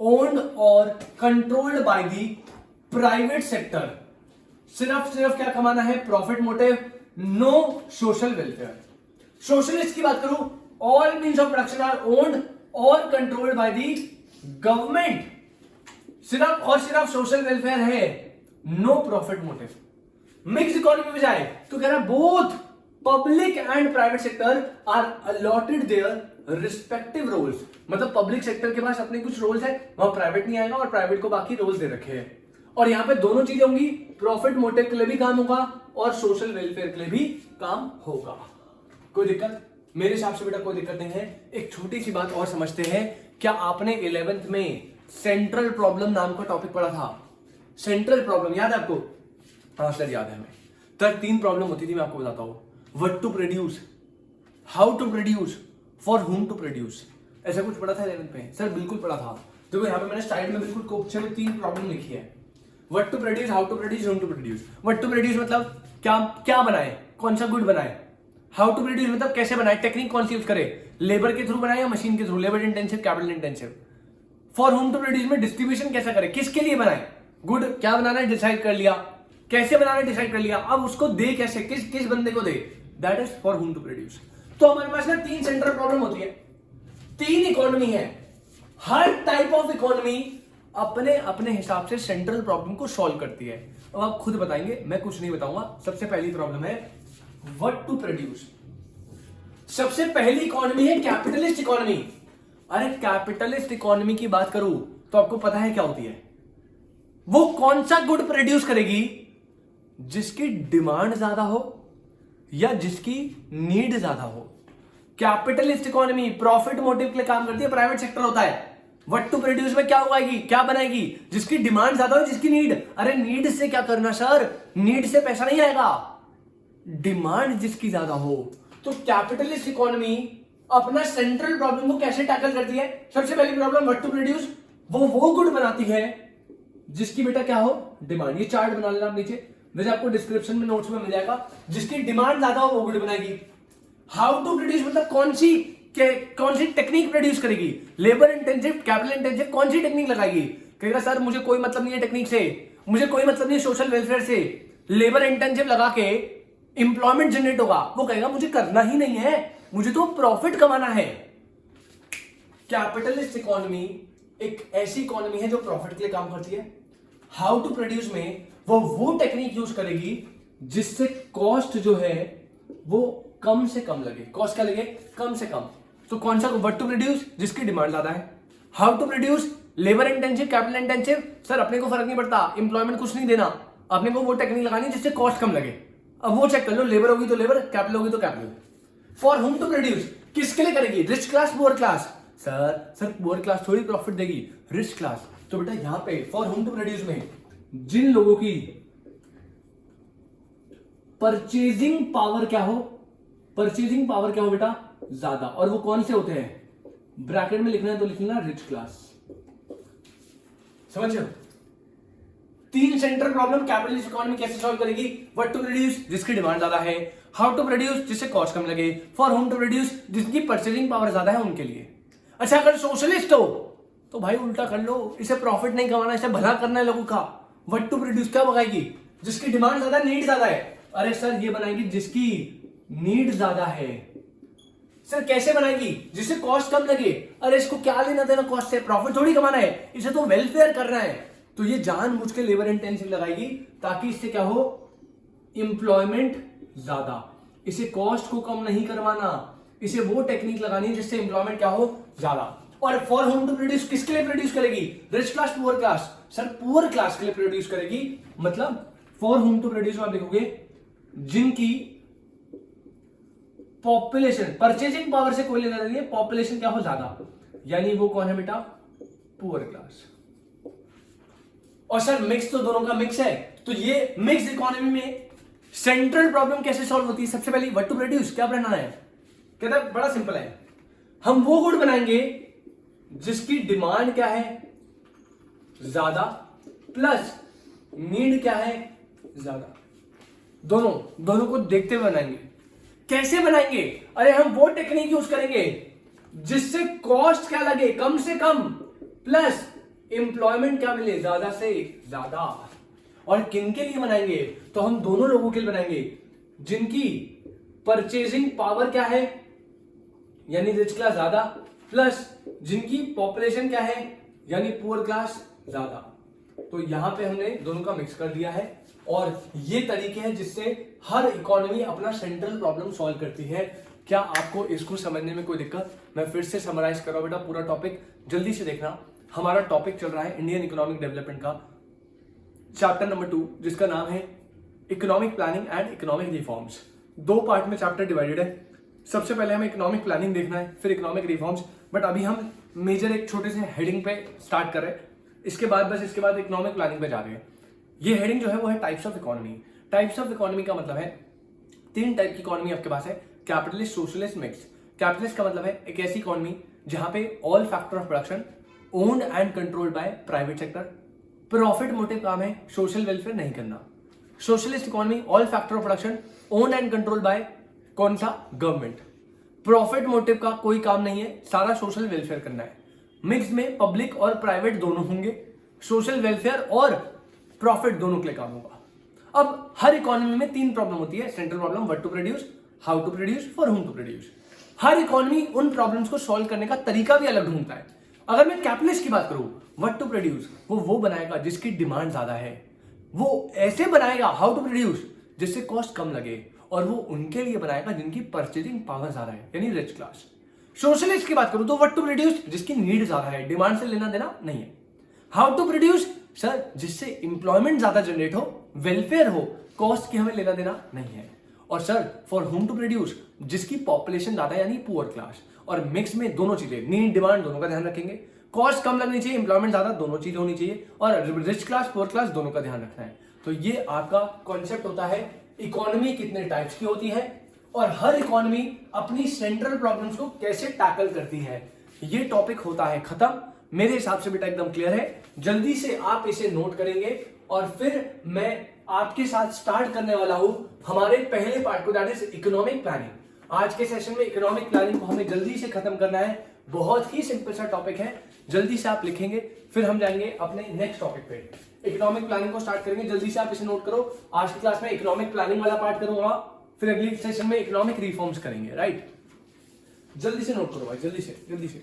owned और controlled by the private sector. सिर्फ क्या कमाना है? Profit motive, no social welfare. Socialist की बात करूं, all means of production are owned और कंट्रोल्ड बाय दी गवर्नमेंट। सिर्फ और सिर्फ सोशल वेलफेयर है, no profit motive. Mix economy में जाए तो कह रहा both public and private sector are allotted their respective roles. मतलब पब्लिक सेक्टर के पास अपने कुछ रोल्स है, वहां प्राइवेट नहीं आएगा, और प्राइवेट को बाकी रोल्स दे रखे हैं। और यहां पे दोनों चीजें होंगी, प्रॉफिट मोटिव के लिए भी काम होगा और सोशल वेलफेयर के लिए भी काम होगा। कोई दिक्कत? मेरे हिसाब से बेटा कोई दिक्कत नहीं है। एक छोटी सी बात और समझते हैं। क्या आपने 11th में सेंट्रल प्रॉब्लम नाम का टॉपिक पढ़ा था? सेंट्रल प्रॉब्लम याद है आपको? हाँ सर याद है हमें। तो 3 प्रॉब्लम होती थी, मैं आपको बताता हूं। What to produce, how to produce, for whom to produce. ऐसा कुछ पढ़ा था 11th में? सर बिल्कुल पढ़ा था। देखो यहाँ पे मैंने साइड में बिल्कुल कोपचे में 3 प्रॉब्लम लिखी है। What to produce, how to produce, whom to produce. What to produce मतलब क्या बनाए, कौन सा गुड बनाए। हाउ टू प्रोड्यूस मतलब कैसे बनाए, टेक्निक कौन सी यूज करे, लेबर के थ्रू बनाए या मशीन के through, labour intensive, capital intensive. For whom to produce में डिस्ट्रीब्यूशन कैसा करे, किसके लिए बनाए। गुड क्या बनाना है डिसाइड कर लिया, कैसे बनाना है डिसाइड कर लिया, अब उसको दे कैसे, किस बंदे को दे, that is for whom to produce. तो हमारे पास ना 3 सेंट्रल प्रॉब्लम होती है, 3 इकोनॉमी है। हर टाइप ऑफ इकोनॉमी अपने अपने हिसाब से सेंट्रल प्रॉब्लम को सॉल्व करती है। अब आप खुद बताएंगे, मैं कुछ नहीं बताऊंगा। सबसे पहली प्रॉब्लम है व्हाट टू प्रोड्यूस। सबसे पहली इकोनॉमी है कैपिटलिस्ट इकोनॉमी। अरे कैपिटलिस्ट इकोनॉमी की बात करूं तो आपको पता है क्या होती है? वो कौन सा गुड प्रोड्यूस करेगी? जिसकी डिमांड ज्यादा हो या जिसकी नीड ज्यादा हो। कैपिटलिस्ट इकोनॉमी प्रॉफिट मोटिव के लिए काम करती है, प्राइवेट सेक्टर होता है। व्हाट टू प्रोड्यूस में क्या उगाएगी, क्या बनाएगी? जिसकी डिमांड ज्यादा हो, जिसकी नीड। अरे नीड से क्या करना सर, नीड से पैसा नहीं आएगा, डिमांड जिसकी ज्यादा हो। तो कैपिटलिस्ट इकोनॉमी अपना सेंट्रल प्रॉब्लम को कैसे टैकल करती है? सबसे पहली प्रॉब्लम व्हाट टू प्रोड्यूस, वो गुड बनाती है जिसकी बेटा क्या हो, डिमांड। ये चार्ट बना लेना आप नीचे, वैसे आपको डिस्क्रिप्शन में नोट्स में मिल जाएगा। जिसकी डिमांड ज्यादा हो वो गुड बनाएगी। हाउ टू प्रोड्यूस मतलब कौन सी टेक्निक प्रोड्यूस करेगी, लेबर इंटेंसिव, कैपिटल इंटेंसिव, कौन सी टेक्निक लगाएगी। कहेगा सर मुझे कोई मतलब नहीं है टेक्निक से, मुझे कोई मतलब नहीं है सोशल वेलफेयर से, लेबर इंटेंसिव लगा के इंप्लॉयमेंट जनरेट होगा। वो कहेगा मुझे करना ही नहीं है, मुझे तो प्रॉफिट कमाना है। कैपिटलिस्ट इकोनॉमी एक ऐसी इकोनॉमी है जो प्रॉफिट के लिए काम करती है। हाउ टू प्रोड्यूस में वो टेक्निक यूज करेगी जिससे कॉस्ट जो है वो कम से कम लगे। कॉस्ट क्या लगे, कम से कम। तो कौन सा व्हाट टू प्रोड्यूस, जिसकी डिमांड ज्यादा है। How to produce, labour intensive, capital intensive. Sir अपने को फर्क नहीं पड़ता, इंप्लॉयमेंट कुछ नहीं देना, अपने को वो टेक्निक लगानी जिससे कॉस्ट कम लगे। अब वो चेक कर लो, लेबर होगी तो लेबर, कैपिटल होगी तो capital. For whom to produce, किसके लिए करेगी? Rich class, poor class? Sir poor class थोड़ी प्रॉफिट देगी, रिच क्लास। तो बेटा यहां पे फॉर होम टू प्रोड्यूस में जिन लोगों की परचेजिंग पावर क्या हो, परचेजिंग पावर क्या हो बेटा? ज्यादा। और वो कौन से होते हैं? ब्रैकेट में लिखना है तो लिखना रिच क्लास। समझ रहे हो? 3 सेंट्रल प्रॉब्लम कैपिटलिस्ट इकोनॉमी कैसे सॉल्व करेगी? व्हाट टू प्रोड्यूस, जिसकी डिमांड ज्यादा है, हाउ टू प्रोड्यूस, जिससे कॉस्ट कम लगे, फॉर होम टू प्रोड्यूस, जिसकी परचेजिंग पावर ज्यादा है उनके लिए। अच्छा, अगर सोशलिस्ट हो तो भाई उल्टा कर लो, इसे प्रॉफिट नहीं कमाना, इसे भला करना है लोगों का। व्हाट टू प्रोड्यूस क्या बनाएगी? जिसकी डिमांड ज्यादा, नीड ज्यादा है। अरे सर ये बनाएगी जिसकी नीड ज्यादा है। सर कैसे बनाएगी? जिससे कॉस्ट कम लगे। अरे इसको क्या लेना देना कॉस्ट से, प्रॉफिट थोड़ी कमाना है, इसे तो वेलफेयर करना है। तो ये जानबूझ के लेबर इंटेंसिव लगाएगी ताकि इससे क्या हो? एम्प्लॉयमेंट ज्यादा। इसे कॉस्ट को कम नहीं करवाना, इसे वो टेक्निक लगानी जिससे एम्प्लॉयमेंट क्या हो? ज्यादा। और फॉर होम टू प्रोड्यूस किसके लिए प्रोड्यूस करेगी? Rich class, poor class? Sir poor class के लिए प्रोड्यूस करेगी। मतलब फॉर होम टू प्रोड्यूस आप देखोगे जिनकी पॉपुलेशन, परचेजिंग पावर से कोई लेना नहीं है, पॉपुलेशन क्या हो? ज्यादा। यानी वो कौन है बेटा? Poor class. और सर मिक्स तो दोनों का मिक्स है। तो ये मिक्स इकोनॉमी में सेंट्रल प्रॉब्लम कैसे सॉल्व होती है? सबसे पहले व्हाट टू प्रोड्यूस क्या बनाना है? कहता है बड़ा सिंपल है, हम वो गुड बनाएंगे जिसकी डिमांड क्या है? ज्यादा, प्लस नीड क्या है? ज्यादा। दोनों को देखते हुए बनाएंगे। कैसे बनाएंगे? अरे हम वो टेक्निक यूज करेंगे जिससे कॉस्ट क्या लगे? कम से कम, प्लस एम्प्लॉयमेंट क्या मिले? ज्यादा से ज्यादा। और किन के लिए बनाएंगे? तो हम दोनों लोगों के लिए बनाएंगे जिनकी परचेजिंग पावर क्या है, यानी रिच क्लास ज्यादा, प्लस जिनकी पॉपुलेशन क्या है, यानी पुअर क्लास ज्यादा। तो यहां पे हमने दोनों का मिक्स कर दिया है। और ये तरीके हैं जिससे हर इकोनॉमी अपना सेंट्रल प्रॉब्लम सॉल्व करती है। क्या आपको इसको समझने में कोई दिक्कत? मैं फिर से समराइज कर रहा हूं बेटा पूरा टॉपिक, जल्दी से देखना। हमारा टॉपिक चल रहा है इंडियन इकोनॉमिक डेवलपमेंट का चैप्टर नंबर 2, जिसका नाम है economic planning and economic reforms. 2 part में चैप्टर डिवाइडेड है। सबसे पहले हमें इकोनॉमिक प्लानिंग देखना है, फिर इकोनॉमिक रिफॉर्म्स। बट अभी हम मेजर एक छोटे से हेडिंग पे स्टार्ट कर रहे हैं, इसके बाद इकोनॉमिक प्लानिंग पे जा रहे हैं। ये हेडिंग जो है वो है types of economy. Types of economy का मतलब है 3 टाइप की इकोनॉमी आपके पास है, कैपिटलिस्ट, सोशलिस्ट, मिक्स। कैपिटलिस्ट का मतलब है एक ऐसी इकोनॉमी जहां पे all factor of production owned and controlled by private sector, profit motive काम है, सोशल वेलफेयर नहीं करना। Socialist economy all factor of production owned and controlled bye कौन सा? गवर्नमेंट, प्रॉफिट मोटिव का कोई काम नहीं है, सारा सोशल वेलफेयर करना है। मिक्स में पब्लिक और प्राइवेट दोनों होंगे, सोशल वेलफेयर और प्रॉफिट दोनों के लिए काम होगा। अब हर इकोनॉमी में 3 प्रॉब्लम होती है, central problem, what to produce, how to produce, for whom to produce. हर इकोनॉमी उन प्रॉब्लम्स को सॉल्व करने का तरीका भी अलग ढूंढता है। अगर मैं कैपिटलिस्ट की बात करूं, व्हाट टू प्रोड्यूस, वो बनाएगा जिसकी डिमांड ज्यादा है, वो ऐसे बनाएगा हाउ टू प्रोड्यूस जिससे कॉस्ट कम लगे, और वो उनके लिए बनाएगा जिनकी परचेजिंग पावर ज्यादा है, यानी रिच क्लास। सोशलिस्ट की बात करूं तो व्हाट टू प्रोड्यूस, जिसकी नीड ज्यादा है, डिमांड से लेना देना नहीं है। हाउ टू प्रोड्यूस, सर जिससे इंप्लॉयमेंट ज्यादा जनरेट हो, वेलफेयर हो, कॉस्ट की हमें लेना देना नहीं है। और sir for whom to produce, जिसकी पॉपुलेशन ज्यादा है, यानी पुअर क्लास। और मिक्स में दोनों चीजें, नीड डिमांड दोनों का ध्यान रखेंगे, कॉस्ट कम लगनी चाहिए, इंप्लॉयमेंट ज्यादा, दोनों चीजें होनी चाहिए, और रिच क्लास पुअर क्लास दोनों का ध्यान रखना है। तो ये आपका कॉन्सेप्ट होता है इकोनॉमी कितने टाइप्स की होती है, और हर इकोनॉमी अपनी सेंट्रल प्रॉब्लम्स को कैसे टैकल करती है। ये टॉपिक होता है खत्म। मेरे हिसाब से बेटा एकदम क्लियर है। जल्दी से आप इसे नोट करेंगे और फिर मैं आपके साथ स्टार्ट करने वाला हूं हमारे पहले पार्ट को, दैट इज इकोनॉमिक प्लानिंग। आज के सेशन में इकोनॉमिक प्लानिंग को हमें जल्दी से खत्म करना है। बहुत ही सिंपल सा टॉपिक है, जल्दी से आप लिखेंगे, फिर हम जाएंगे अपने नेक्स्ट टॉपिक पे। इकोनॉमिक प्लानिंग को स्टार्ट करेंगे, जल्दी से आप इसे नोट करो। आज की क्लास में इकोनॉमिक प्लानिंग वाला पार्ट करूंगा, फिर अगली सेशन में इकोनॉमिक रिफॉर्म्स करेंगे। राइट, जल्दी से नोट करो भाई, जल्दी से।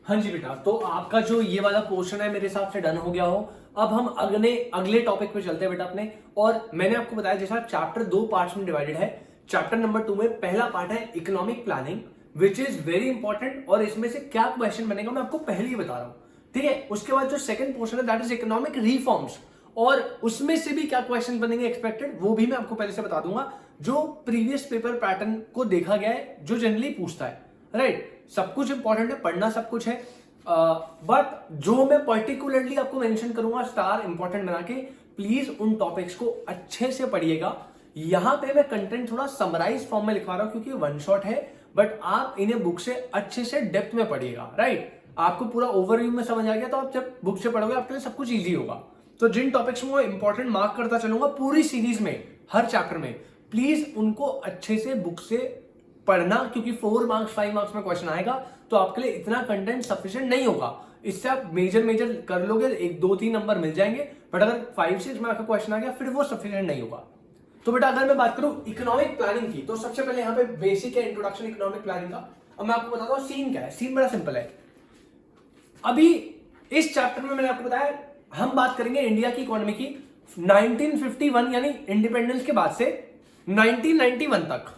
हाँ जी बेटा, तो आपका जो ये वाला पोर्शन है मेरे हिसाब से डन हो गया हो। अब हम अगले टॉपिक पे चलते हैं बेटा अपने। और मैंने आपको बताया जैसा चैप्टर 2 पार्ट्स में डिवाइडेड है। चैप्टर नंबर 2 में पहला पार्ट है economic planning, which is very important, और इसमें से क्या क्वेश्चन बनेगा मैं आपको पहले ही बता रहा हूं, ठीक है। उसके बाद जो सेकंड पोर्शन है दैट इज इकोनॉमिक रिफॉर्म्स, और उसमें से भी क्या क्वेश्चन बनेंगे एक्सपेक्टेड वो भी मैं आपको पहले से बता दूंगा, जो प्रीवियस पेपर पैटर्न को देखा गया है, जो जनरली पूछता है, राइट। सब कुछ इंपॉर्टेंट है, पढ़ना सब कुछ है, बट जो मैं पर्टिकुलरली आपको मेंशन करूंगा स्टार इंपॉर्टेंट बना के, प्लीज उन टॉपिक्स को अच्छे से पढ़िएगा। यहां पे मैं कंटेंट थोड़ा समराइज फॉर्म में लिखवा रहा हूं क्योंकि वन शॉट है, बट आप इन्हें बुक से अच्छे से डेप्थ में पढ़िएगा, राइट। आपको पूरा ओवरव्यू में समझ आ गया तो आप जब बुक से पढ़ोगे आपके लिए सब कुछ ईजी होगा। तो जिन टॉपिक्स में इंपॉर्टेंट मार्क करता चलूंगा पूरी सीरीज में, हर चैप्टर में, प्लीज उनको अच्छे से बुक से पढ़ना, क्योंकि 4 मार्क्स 5 मार्क्स में क्वेश्चन आएगा तो आपके लिए इतना कंटेंट सफिशिएंट नहीं होगा। इससे आप मेजर कर लोगे, 1 2 3 नंबर मिल जाएंगे, बट अगर 5 6 मार्क्स का क्वेश्चन आ गया फिर वो सफिशिएंट नहीं होगा। तो बेटा अगर मैं बात करूं इकोनॉमिक प्लानिंग की, तो सबसे पहले यहाँ पे बेसिक है इंट्रोडक्शन इकोनॉमिक प्लानिंग का। अब मैं आपको बताता हूँ सीन क्या है। सीन बड़ा सिंपल है। अभी इस चैप्टर में मैंने आपको बताया हम बात करेंगे इंडिया की इकोनॉमी की 1951 यानी इंडिपेंडेंस के बाद से 1991 तक।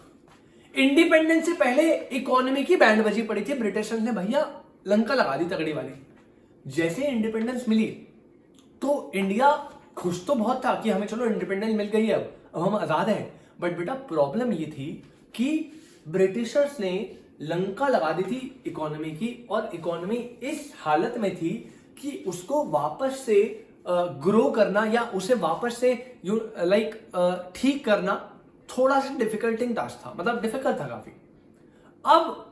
इंडिपेंडेंस से पहले इकोनॉमी की बैंड बजी पड़ी थी, ब्रिटिशर्स ने भैया लंका लगा दी तगड़ी वाली। जैसे इंडिपेंडेंस मिली तो इंडिया खुश तो बहुत था कि हमें चलो इंडिपेंडेंस मिल गई है, अब हम आजाद हैं। बट बेटा प्रॉब्लम ये थी कि ब्रिटिशर्स ने लंका लगा दी थी इकोनॉमी की, और इकोनॉमी इस हालत में थी कि उसको वापस से ग्रो करना या उसे वापस से ठीक करना थोड़ा सा डिफिकल्टिंग टास्क था, मतलब डिफिकल्ट था काफी। अब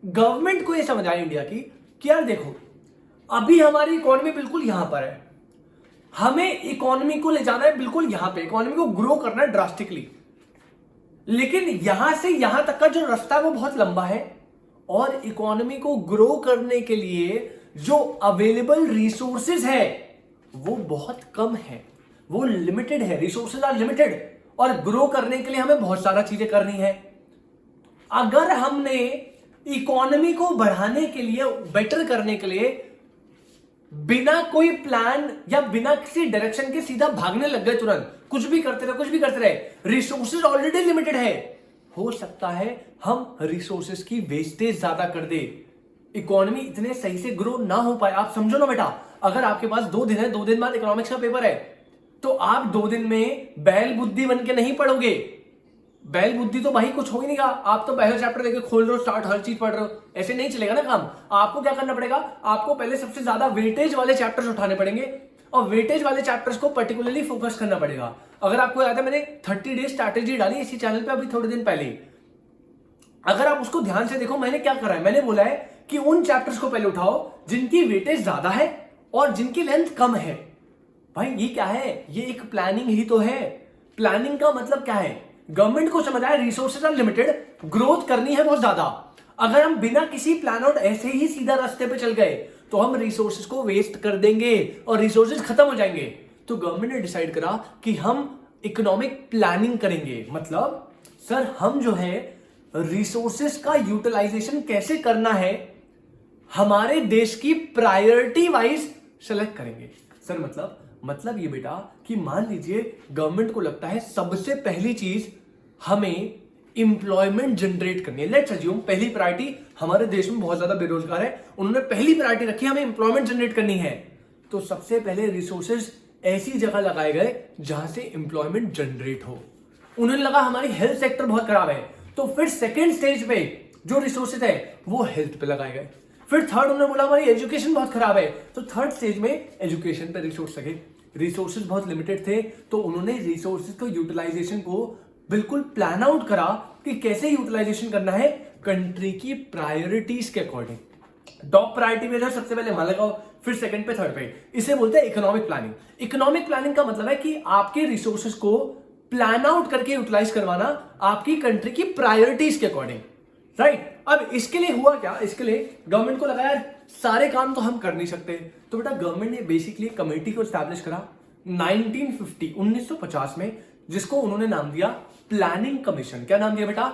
गवर्नमेंट को यह समझ आया इंडिया की कि यार देखो अभी हमारी इकोनॉमी बिल्कुल यहां पर है, हमें इकोनॉमी को ले जाना है बिल्कुल यहां पे, इकोनॉमी को ग्रो करना है ड्रास्टिकली, लेकिन यहां से यहां तक का जो रास्ता है वो बहुत लंबा है, और इकोनॉमी को ग्रो करने के लिए जो अवेलेबल रिसोर्सेज है वो बहुत कम है, वो लिमिटेड है, रिसोर्सेज आर लिमिटेड, और ग्रो करने के लिए हमें बहुत सारा चीजें करनी है। अगर हमने इकोनॉमी को बढ़ाने के लिए, बेटर करने के लिए बिना कोई प्लान या बिना किसी डायरेक्शन के सीधा भागने लग गए, तुरंत कुछ भी करते रहे, रिसोर्सेज ऑलरेडी लिमिटेड है, हो सकता है हम रिसोर्सेज की वेस्टेज ज्यादा कर दे, इकोनॉमी इतने सही से ग्रो ना हो पाए। आप समझो ना बेटा, अगर आपके पास 2 दिन है, 2 दिन बाद इकोनॉमिक्स का पेपर है, तो आप 2 दिन में बैल बुद्धि बन के नहीं पढ़ोगे। बैल बुद्धि तो भाई कुछ हो ही नहीं रहा, आप तो पहले चैप्टर लेके खोल रहे हो, स्टार्ट हर चीज पढ़ रहे हो, ऐसे नहीं चलेगा ना काम। आपको क्या करना पड़ेगा, आपको पहले सबसे ज्यादा वेटेज वाले चैप्टर्स उठाने पड़ेंगे, और वेटेज वाले चैप्टर्स को पर्टिकुलरली फोकस करना पड़ेगा। अगर आपको याद है मैंने 30 डेज स्ट्रैटेजी डाली इसी चैनल पे अभी थोड़े दिन पहले, अगर आप उसको ध्यान से देखो मैंने क्या करा है, मैंने बोला है कि उन चैप्टर्स को पहले उठाओ जिनकी वेटेज ज्यादा है और जिनकी लेंथ कम है। भाई ये क्या है, ये एक प्लानिंग ही तो है। प्लानिंग का मतलब क्या है, गवर्नमेंट को समझ आया रिसोर्सेज आर लिमिटेड, ग्रोथ करनी है बहुत ज्यादा। अगर हम बिना किसी प्लान आउट ऐसे ही सीधा रास्ते पे चल गए तो हम रिसोर्सेज को वेस्ट कर देंगे और रिसोर्सेज खत्म हो जाएंगे। तो गवर्नमेंट ने डिसाइड करा कि हम इकोनॉमिक प्लानिंग करेंगे, मतलब सर हम जो है रिसोर्सेज का यूटिलाइजेशन कैसे करना है हमारे देश की प्रायोरिटी वाइज सेलेक्ट करेंगे। सर मतलब ये बेटा कि मान लीजिए गवर्नमेंट को लगता है सबसे पहली चीज हमें इंप्लॉयमेंट जनरेट करनी है। लेट्स अज्यूम पहली प्रायोरिटी, हमारे देश में बहुत ज्यादा बेरोजगार है, उन्होंने पहली प्रायोरिटी रखी हमें इंप्लॉयमेंट जनरेट करनी है, तो सबसे पहले रिसोर्सेज ऐसी जगह लगाए गए जहां से इंप्लॉयमेंट जनरेट हो। उन्हें लगा हमारी हेल्थ सेक्टर बहुत खराब है, तो फिर सेकेंड स्टेज पे जो रिसोर्सेज है वो हेल्थ पे लगाए गए। फिर थर्ड उन्होंने बोला हमारी एजुकेशन बहुत खराब है, तो थर्ड स्टेज में एजुकेशन पे रिसोर्स लगे। रिसोर्सेज बहुत लिमिटेड थे तो उन्होंने रिसोर्सेज को यूटिलाइजेशन को बिल्कुल प्लान आउट करा कि कैसे यूटिलाइजेशन करना है कंट्री की प्रायोरिटीज के अकॉर्डिंग। टॉप प्रायोरिटी में सबसे पहले वहां लगाओ, फिर सेकंड पे, थर्ड पे। इसे बोलते हैं इकोनॉमिक प्लानिंग। इकोनॉमिक प्लानिंग का मतलब है कि आपके रिसोर्सेज को प्लान आउट करके यूटिलाइज करवाना आपकी कंट्री की प्रायोरिटीज के अकॉर्डिंग, राइट। अब इसके लिए हुआ क्या, इसके लिए गवर्नमेंट को लगा यार सारे काम तो हम कर नहीं सकते, तो बेटा गवर्नमेंट ने बेसिकली कमेटी को एस्टैब्लिश करा 1950 में, जिसको उन्होंने नाम दिया प्लानिंग कमीशन। क्या नाम दिया बेटा,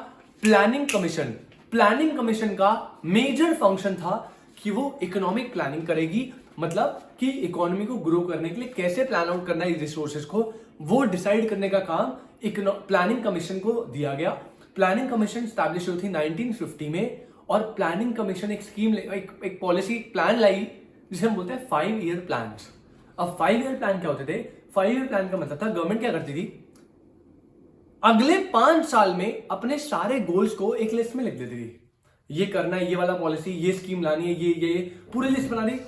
प्लानिंग कमीशन। प्लानिंग कमीशन का मेजर फंक्शन था कि वो इकोनॉमिक प्लानिंग करेगी, मतलब कि इकोनॉमी को ग्रो करने के लिए कैसे प्लान आउट करना है रिसोर्सेज को, वो डिसाइड करने का काम प्लानिंग कमीशन को दिया गया। प्लानिंग कमीशन स्टैब्लिश हुई थी 1950 में, और प्लानिंग कमीशन एक स्कीम, एक पॉलिसी प्लान लाई जिसे हम बोलते हैं 5 ईयर प्लान। अब 5 ईयर प्लान क्या होते थे, 5 ईयर प्लान का मतलब था गवर्नमेंट क्या करती थी, अगले 5 साल में अपने सारे गोल्स को एक लिस्ट में लिख देती थी। ये करना है, ये वाला पॉलिसी, ये स्कीम लानी है, ये पूरी लिस्ट बना दी,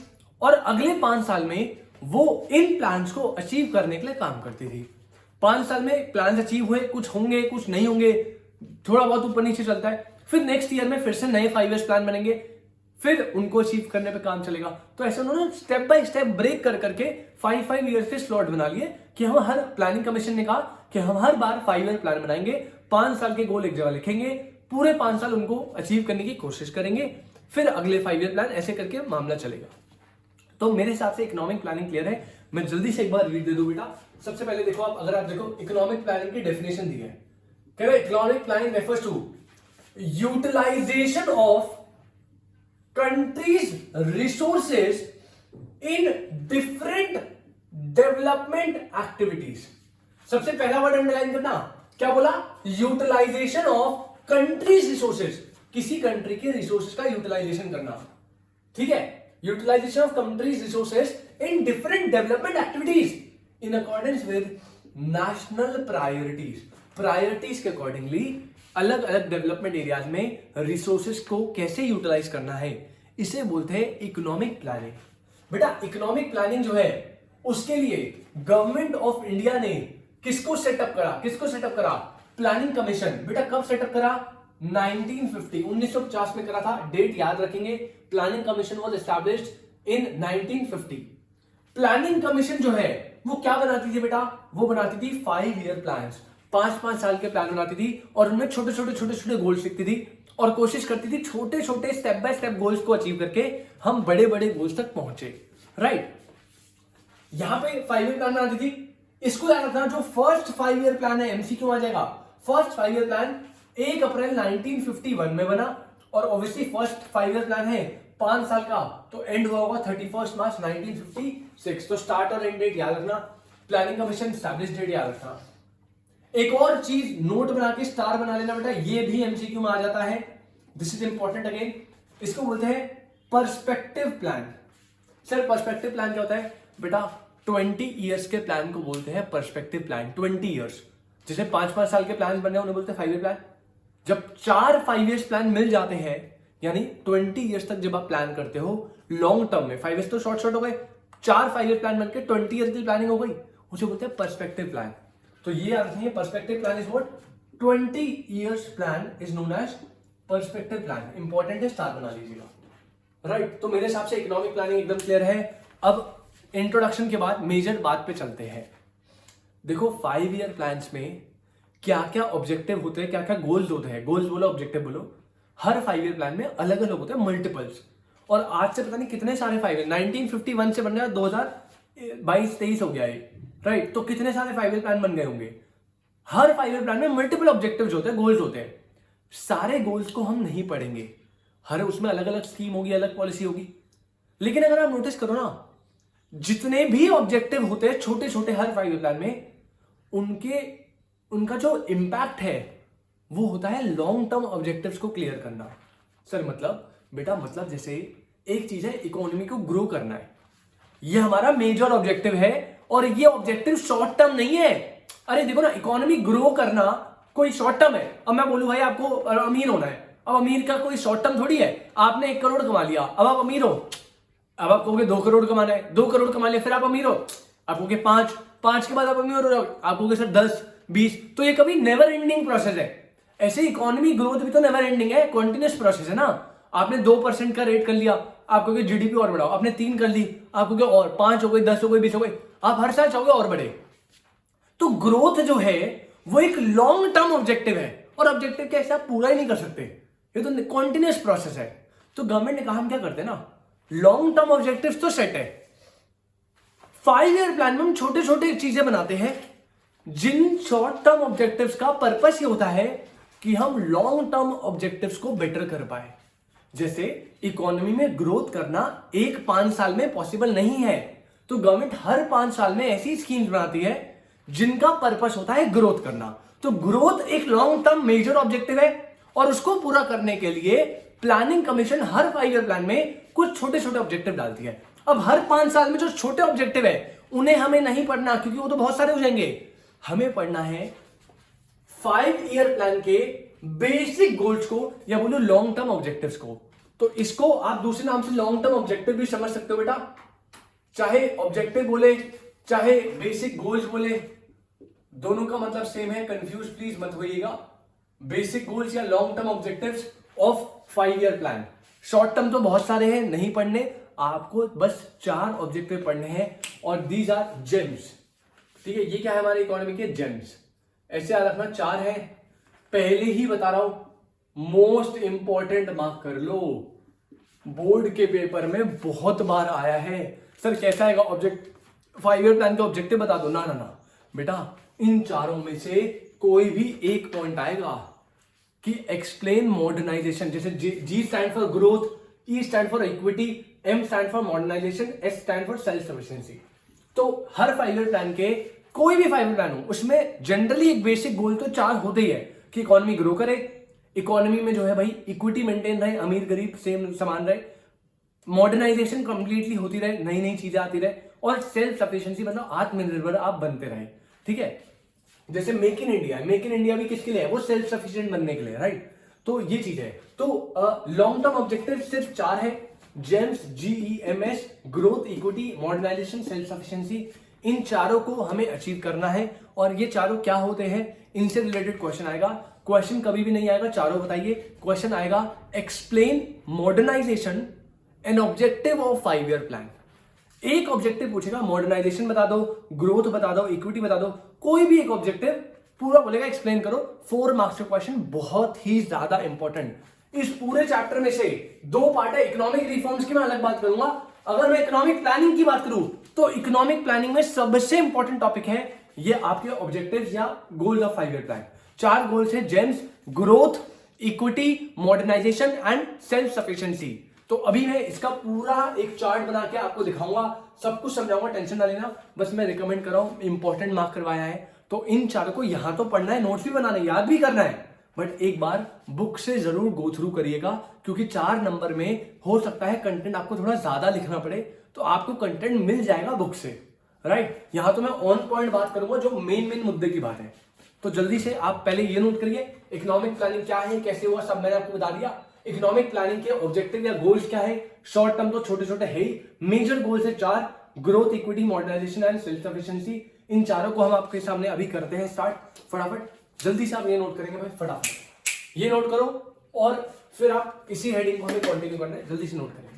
और अगले 5 साल में वो इन प्लान्स को अचीव करने के लिए काम करती थी। 5 साल में प्लान्स अचीव हुए, कुछ होंगे कुछ नहीं होंगे, थोड़ा बहुत ऊपर नीचे चलता है, फिर नेक्स्ट ईयर में फिर से नए 5 ईयर्स प्लान बनेंगे, फिर उनको अचीव करने पे काम चलेगा। तो ऐसे उन्होंने स्टेप बाय स्टेप ब्रेक कर करके 5 ईयर्स के स्लॉट बना लिए कि हम हर प्लानिंग कमीशन ने कहा कि हम हर बार 5 ईयर प्लान बनाएंगे, 5 साल के गोल एक जगह लिखेंगे, पूरे 5 साल उनको अचीव करने की कोशिश करेंगे, फिर अगले 5 ईयर प्लान, ऐसे करके मामला चलेगा। तो मेरे हिसाब से इकोनॉमिक प्लानिंग क्लियर है। मैं जल्दी से एक बार रीड दे दूं बेटा। सबसे पहले देखो आप, अगर आप देखो इकोनॉमिक प्लानिंग की डेफिनेशन दी है, कह रहे economic planning refers to utilisation of country's resources in different development activities. सबसे पहला वर्ड अंडरलाइन करना, क्या बोला, यूटिलाइजेशन ऑफ कंट्रीज रिसोर्सेज, किसी कंट्री के रिसोर्सेज का यूटिलाइजेशन करना, ठीक है, utilisation of country's resources in different development activities in accordance with national priorities. Priorities के अकॉर्डिंगली अलग अलग डेवलपमेंट एरियाज में रिसोर्सेज को कैसे यूटिलाइज करना है, इसे बोलते हैं इकोनॉमिक प्लानिंग। बेटा इकोनॉमिक प्लानिंग जो है उसके लिए गवर्नमेंट ऑफ इंडिया ने किसको सेटअप करा, प्लानिंग कमीशन। बेटा कब सेटअप करा, 1950 में करा था, डेट याद रखेंगे। Planning commission was established in 1950। Planning commission जो है वो क्या बनाती थी बेटा, वो बनाती थी 5 ईयर प्लान्स, 5-5 साल के प्लान बनाती थी, और उनमें छोटे छोटे गोल्स लिखती थी और कोशिश करती थी छोटे छोटे स्टेप बाय स्टेप गोल्स को अचीव करके हम बड़े बड़े गोल्स तक पहुंचे, राइट। यहां पे 5 ईयर प्लान बनाती थी। इसको याद रखना, जो फर्स्ट 5 ईयर प्लान है एमसीक्यू आ जाएगा। फर्स्ट 5 ईयर प्लान 1 अप्रैल 1951 में बना, और ऑब्वियसली फर्स्ट 5 ईयर प्लान है 5 साल का, तो एंड हुआ होगा 31 मार्च 1956। तो स्टार्ट और एंड डेट याद रखना, प्लानिंग कमीशन एस्टैब्लिश डेट याद रखना। एक और चीज नोट बना के स्टार बना लेना बेटा, ये भी एमसीक्यू में आ जाता है, दिस इज इंपॉर्टेंट अगेन। इसको बोलते हैं perspective plan. Sir perspective plan क्या होता है बेटा, 20 ईयर्स के प्लान को बोलते हैं पर्सपेक्टिव प्लान। 20 ईयर्स, जैसे 5-5 साल के प्लान बने उन्हें बोलते हैं 5 ईयर प्लान। जब 4 5 ईयर्स प्लान मिल जाते हैं, यानी 20 ईयर्स तक जब आप प्लान करते हो लॉन्ग टर्म में, 5 ईयर्स तो शॉर्ट हो गए, 4 5 ईयर प्लान बनकर 20 ईयर की प्लानिंग हो गई, उसे बोलते हैं पर्सपेक्टिव प्लान। तो ये याद रखिए, perspective plan is what, 20 years plan is known as perspective plan. Important है, स्टार बना लीजिएगा, राइट। तो मेरे हिसाब से इकोनॉमिक प्लानिंग एकदम क्लियर है। अब इंट्रोडक्शन के बाद मेजर बात पे चलते हैं। देखो 5 ईयर प्लान्स में क्या क्या ऑब्जेक्टिव होते हैं, क्या क्या गोल्स होते हैं, गोल्स बोलो ऑब्जेक्टिव बोलो, हर 5 ईयर प्लान में अलग अलग होते हैं, मल्टीपल्स। और आज से पता नहीं कितने सारे 5 ईयर, 1951 से बनने का 2022-23 हो गया है, राइट। तो कितने सारे 5 ईयर प्लान बन गए होंगे। हर 5 ईयर प्लान में मल्टीपल ऑब्जेक्टिव्स होते हैं, गोल्स होते हैं। सारे गोल्स को हम नहीं पढ़ेंगे, हर उसमें अलग अलग स्कीम होगी, अलग पॉलिसी होगी। लेकिन अगर आप नोटिस करो ना, जितने भी ऑब्जेक्टिव होते हैं छोटे छोटे हर 5 ईयर प्लान में, उनका जो इंपैक्ट है वो होता है लॉन्ग टर्म ऑब्जेक्टिव्स को क्लियर करना। सर मतलब बेटा, मतलब जैसे एक चीज है इकोनॉमी को ग्रो करना है, ये हमारा मेजर ऑब्जेक्टिव है, और ये ऑब्जेक्टिव शॉर्ट टर्म नहीं है। अरे देखो ना, इकोनॉमी ग्रो करना कोई शॉर्ट टर्म है। अब मैं बोलूं भाई आपको अमीर होना है, अब अमीर का कोई शॉर्ट टर्म थोड़ी है। आपने 1 करोड़ कमा लिया, अब आप अमीर हो। अब आप कहोगे 2 करोड़ कमाना है, 2 करोड़ कमा लिया, फिर आप अमीर हो। आप कहोगे 5 के बाद आप अमीर हो, आप कहोगे सर 10 20। तो ये कभी नेवर एंडिंग प्रोसेस है। ऐसे इकोनॉमी ग्रोथ भी तो नेवर एंडिंग है, कॉन्टिन्यूस प्रोसेस है ना। आपने 2% का रेट कर लिया, आप कहोगे जीडीपी और बढ़ाओ, आपने 3 कर ली, आप कहोगे और 5 हो गई, 10 हो गई, 20 हो गई, आप हर साल चाहोगे और बढ़े। तो ग्रोथ जो है वो एक लॉन्ग टर्म ऑब्जेक्टिव है, और ऑब्जेक्टिव कैसे आप पूरा ही नहीं कर सकते, ये तो कॉन्टिन्यूस प्रोसेस है। तो गवर्नमेंट ने कहा हम क्या करते हैं ना, लॉन्ग टर्म ऑब्जेक्टिव्स तो सेट है, 5 ईयर प्लान में हम छोटे छोटे चीजें बनाते हैं, जिन शॉर्ट टर्म ऑब्जेक्टिव्स का पर्पस ये होता है कि हम लॉन्ग टर्म ऑब्जेक्टिव्स को बेटर कर पाए। जैसे इकोनॉमी में ग्रोथ करना 1-5 साल में पॉसिबल नहीं है, तो गवर्नमेंट हर 5 साल में ऐसी स्कीम्स बनाती है जिनका पर्पस होता है ग्रोथ करना। तो ग्रोथ एक लॉन्ग टर्म मेजर ऑब्जेक्टिव है, और उसको पूरा करने के लिए प्लानिंग कमीशन हर 5 ईयर प्लान में कुछ छोटे छोटे ऑब्जेक्टिव डालती है। अब हर 5 साल में जो छोटे ऑब्जेक्टिव है उन्हें हमें नहीं पढ़ना क्योंकि वो तो बहुत सारे हो जाएंगे। हमें पढ़ना है 5 ईयर प्लान के बेसिक गोल्स को या बोलो लॉन्ग टर्म ऑब्जेक्टिव्स को। तो इसको आप दूसरे नाम से लॉन्ग टर्म ऑब्जेक्टिव भी समझ सकते हो बेटा, चाहे ऑब्जेक्टिव बोले चाहे बेसिक गोल्स बोले, दोनों का मतलब सेम है, कंफ्यूज प्लीज मत होइएगा। बेसिक गोल्स या long term objectives of 5 year plan. Short term तो बहुत सारे हैं, नहीं पढ़ने, आपको बस 4 ऑब्जेक्टिव पढ़ने हैं और दीज आर जेम्स। ठीक है, ये क्या है हमारे इकोनॉमी के जेम्स, ऐसे याद रखना 4 है। पहले ही बता रहा हूं मोस्ट इंपॉर्टेंट मार्क कर लो, बोर्ड के पेपर में बहुत बार आया है। सर कैसा आएगा ऑब्जेक्ट, 5 ईयर प्लान का ऑब्जेक्टिव बता दो। ना ना ना बेटा, इन चारों में से कोई भी एक पॉइंट आएगा कि एक्सप्लेन मॉडर्नाइजेशन। जैसे G stand for growth, E stand for equity, M stand for modernization, S stand for self sufficiency. तो हर 5 ईयर प्लान के, कोई भी 5 ईयर प्लान हो, उसमें जनरली एक बेसिक गोल तो 4 होते ही है कि इकोनॉमी ग्रो करे, इकोनॉमी में जो है भाई इक्विटी मेंटेन रहे, अमीर गरीब सेम समान रहे, मॉडर्नाइजेशन कंप्लीटली होती रहे, नई नई चीजें आती रहे, और सेल्फ सफिशिएंसी मतलब आत्मनिर्भर आप बनते रहे। ठीक है, जैसे make in India, make in India भी किसके लिए है, वो सेल्फ सफिशिएंट बनने के लिए, राइट। तो ये चीज है। तो लॉन्ग टर्म ऑब्जेक्टिव सिर्फ 4 है, gems, GEMS, growth, equity, modernisation, self sufficiency. इन चारों को हमें अचीव करना है। और ये चारों क्या होते हैं, इनसे रिलेटेड क्वेश्चन आएगा। क्वेश्चन कभी भी नहीं आएगा चारों बताइए, क्वेश्चन आएगा explain modernisation an objective of 5 year plan. एक ऑब्जेक्टिव पूछेगा, मॉडर्नाइजेशन बता दो, ग्रोथ बता दो, इक्विटी बता दो, कोई भी एक ऑब्जेक्टिव पूरा बोलेगा एक्सप्लेन करो। 4 मार्क्स का क्वेश्चन, बहुत ही ज्यादा इंपॉर्टेंट। इस पूरे चैप्टर में से 2 पार्ट है, इकोनॉमिक रिफॉर्म्स की मैं अलग बात करूंगा। अगर मैं इकोनॉमिक प्लानिंग की बात करूं तो इकोनॉमिक प्लानिंग में सबसे इंपॉर्टेंट टॉपिक है ये आपके ऑब्जेक्टिव्स या goal of 5 year plan. 4 goals है, gems, growth, equity, modernisation and self sufficiency. तो अभी मैं इसका पूरा एक चार्ट बना के आपको दिखाऊंगा, सब कुछ समझाऊंगा, टेंशन ना लेना। बस मैं रिकमेंड कर रहा हूं, इंपॉर्टेंट मार्क करवाया है तो इन चारों को यहां तो पढ़ना है, नोट्स भी बनाना है, याद भी करना है, बट एक बार बुक से जरूर गो थ्रू करिएगा क्योंकि 4 नंबर में हो सकता है कंटेंट आपको थोड़ा ज्यादा लिखना पड़े, तो आपको कंटेंट मिल जाएगा बुक से, राइट। यहां तो मैं ऑन पॉइंट बात करूंगा जो मेन मुद्दे की बात है। तो जल्दी से आप पहले ये नोट करिए, इकोनॉमिक प्लानिंग क्या है, कैसे हुआ, सब मैंने आपको बता दिया। इकोनॉमिक प्लानिंग के ऑब्जेक्टिव या गोल्स क्या है, शॉर्ट टर्म तो छोटे छोटे है ही, मेजर गोल्स है 4, growth, equity, modernisation and self sufficiency. इन चारों को हम आपके सामने अभी करते हैं स्टार्ट, फटाफट जल्दी से आप ये नोट करेंगे भाई, फटाफट ये नोट करो और फिर आप इसी हेडिंग को हमें कंटिन्यू करना है, जल्दी से नोट करेंगे।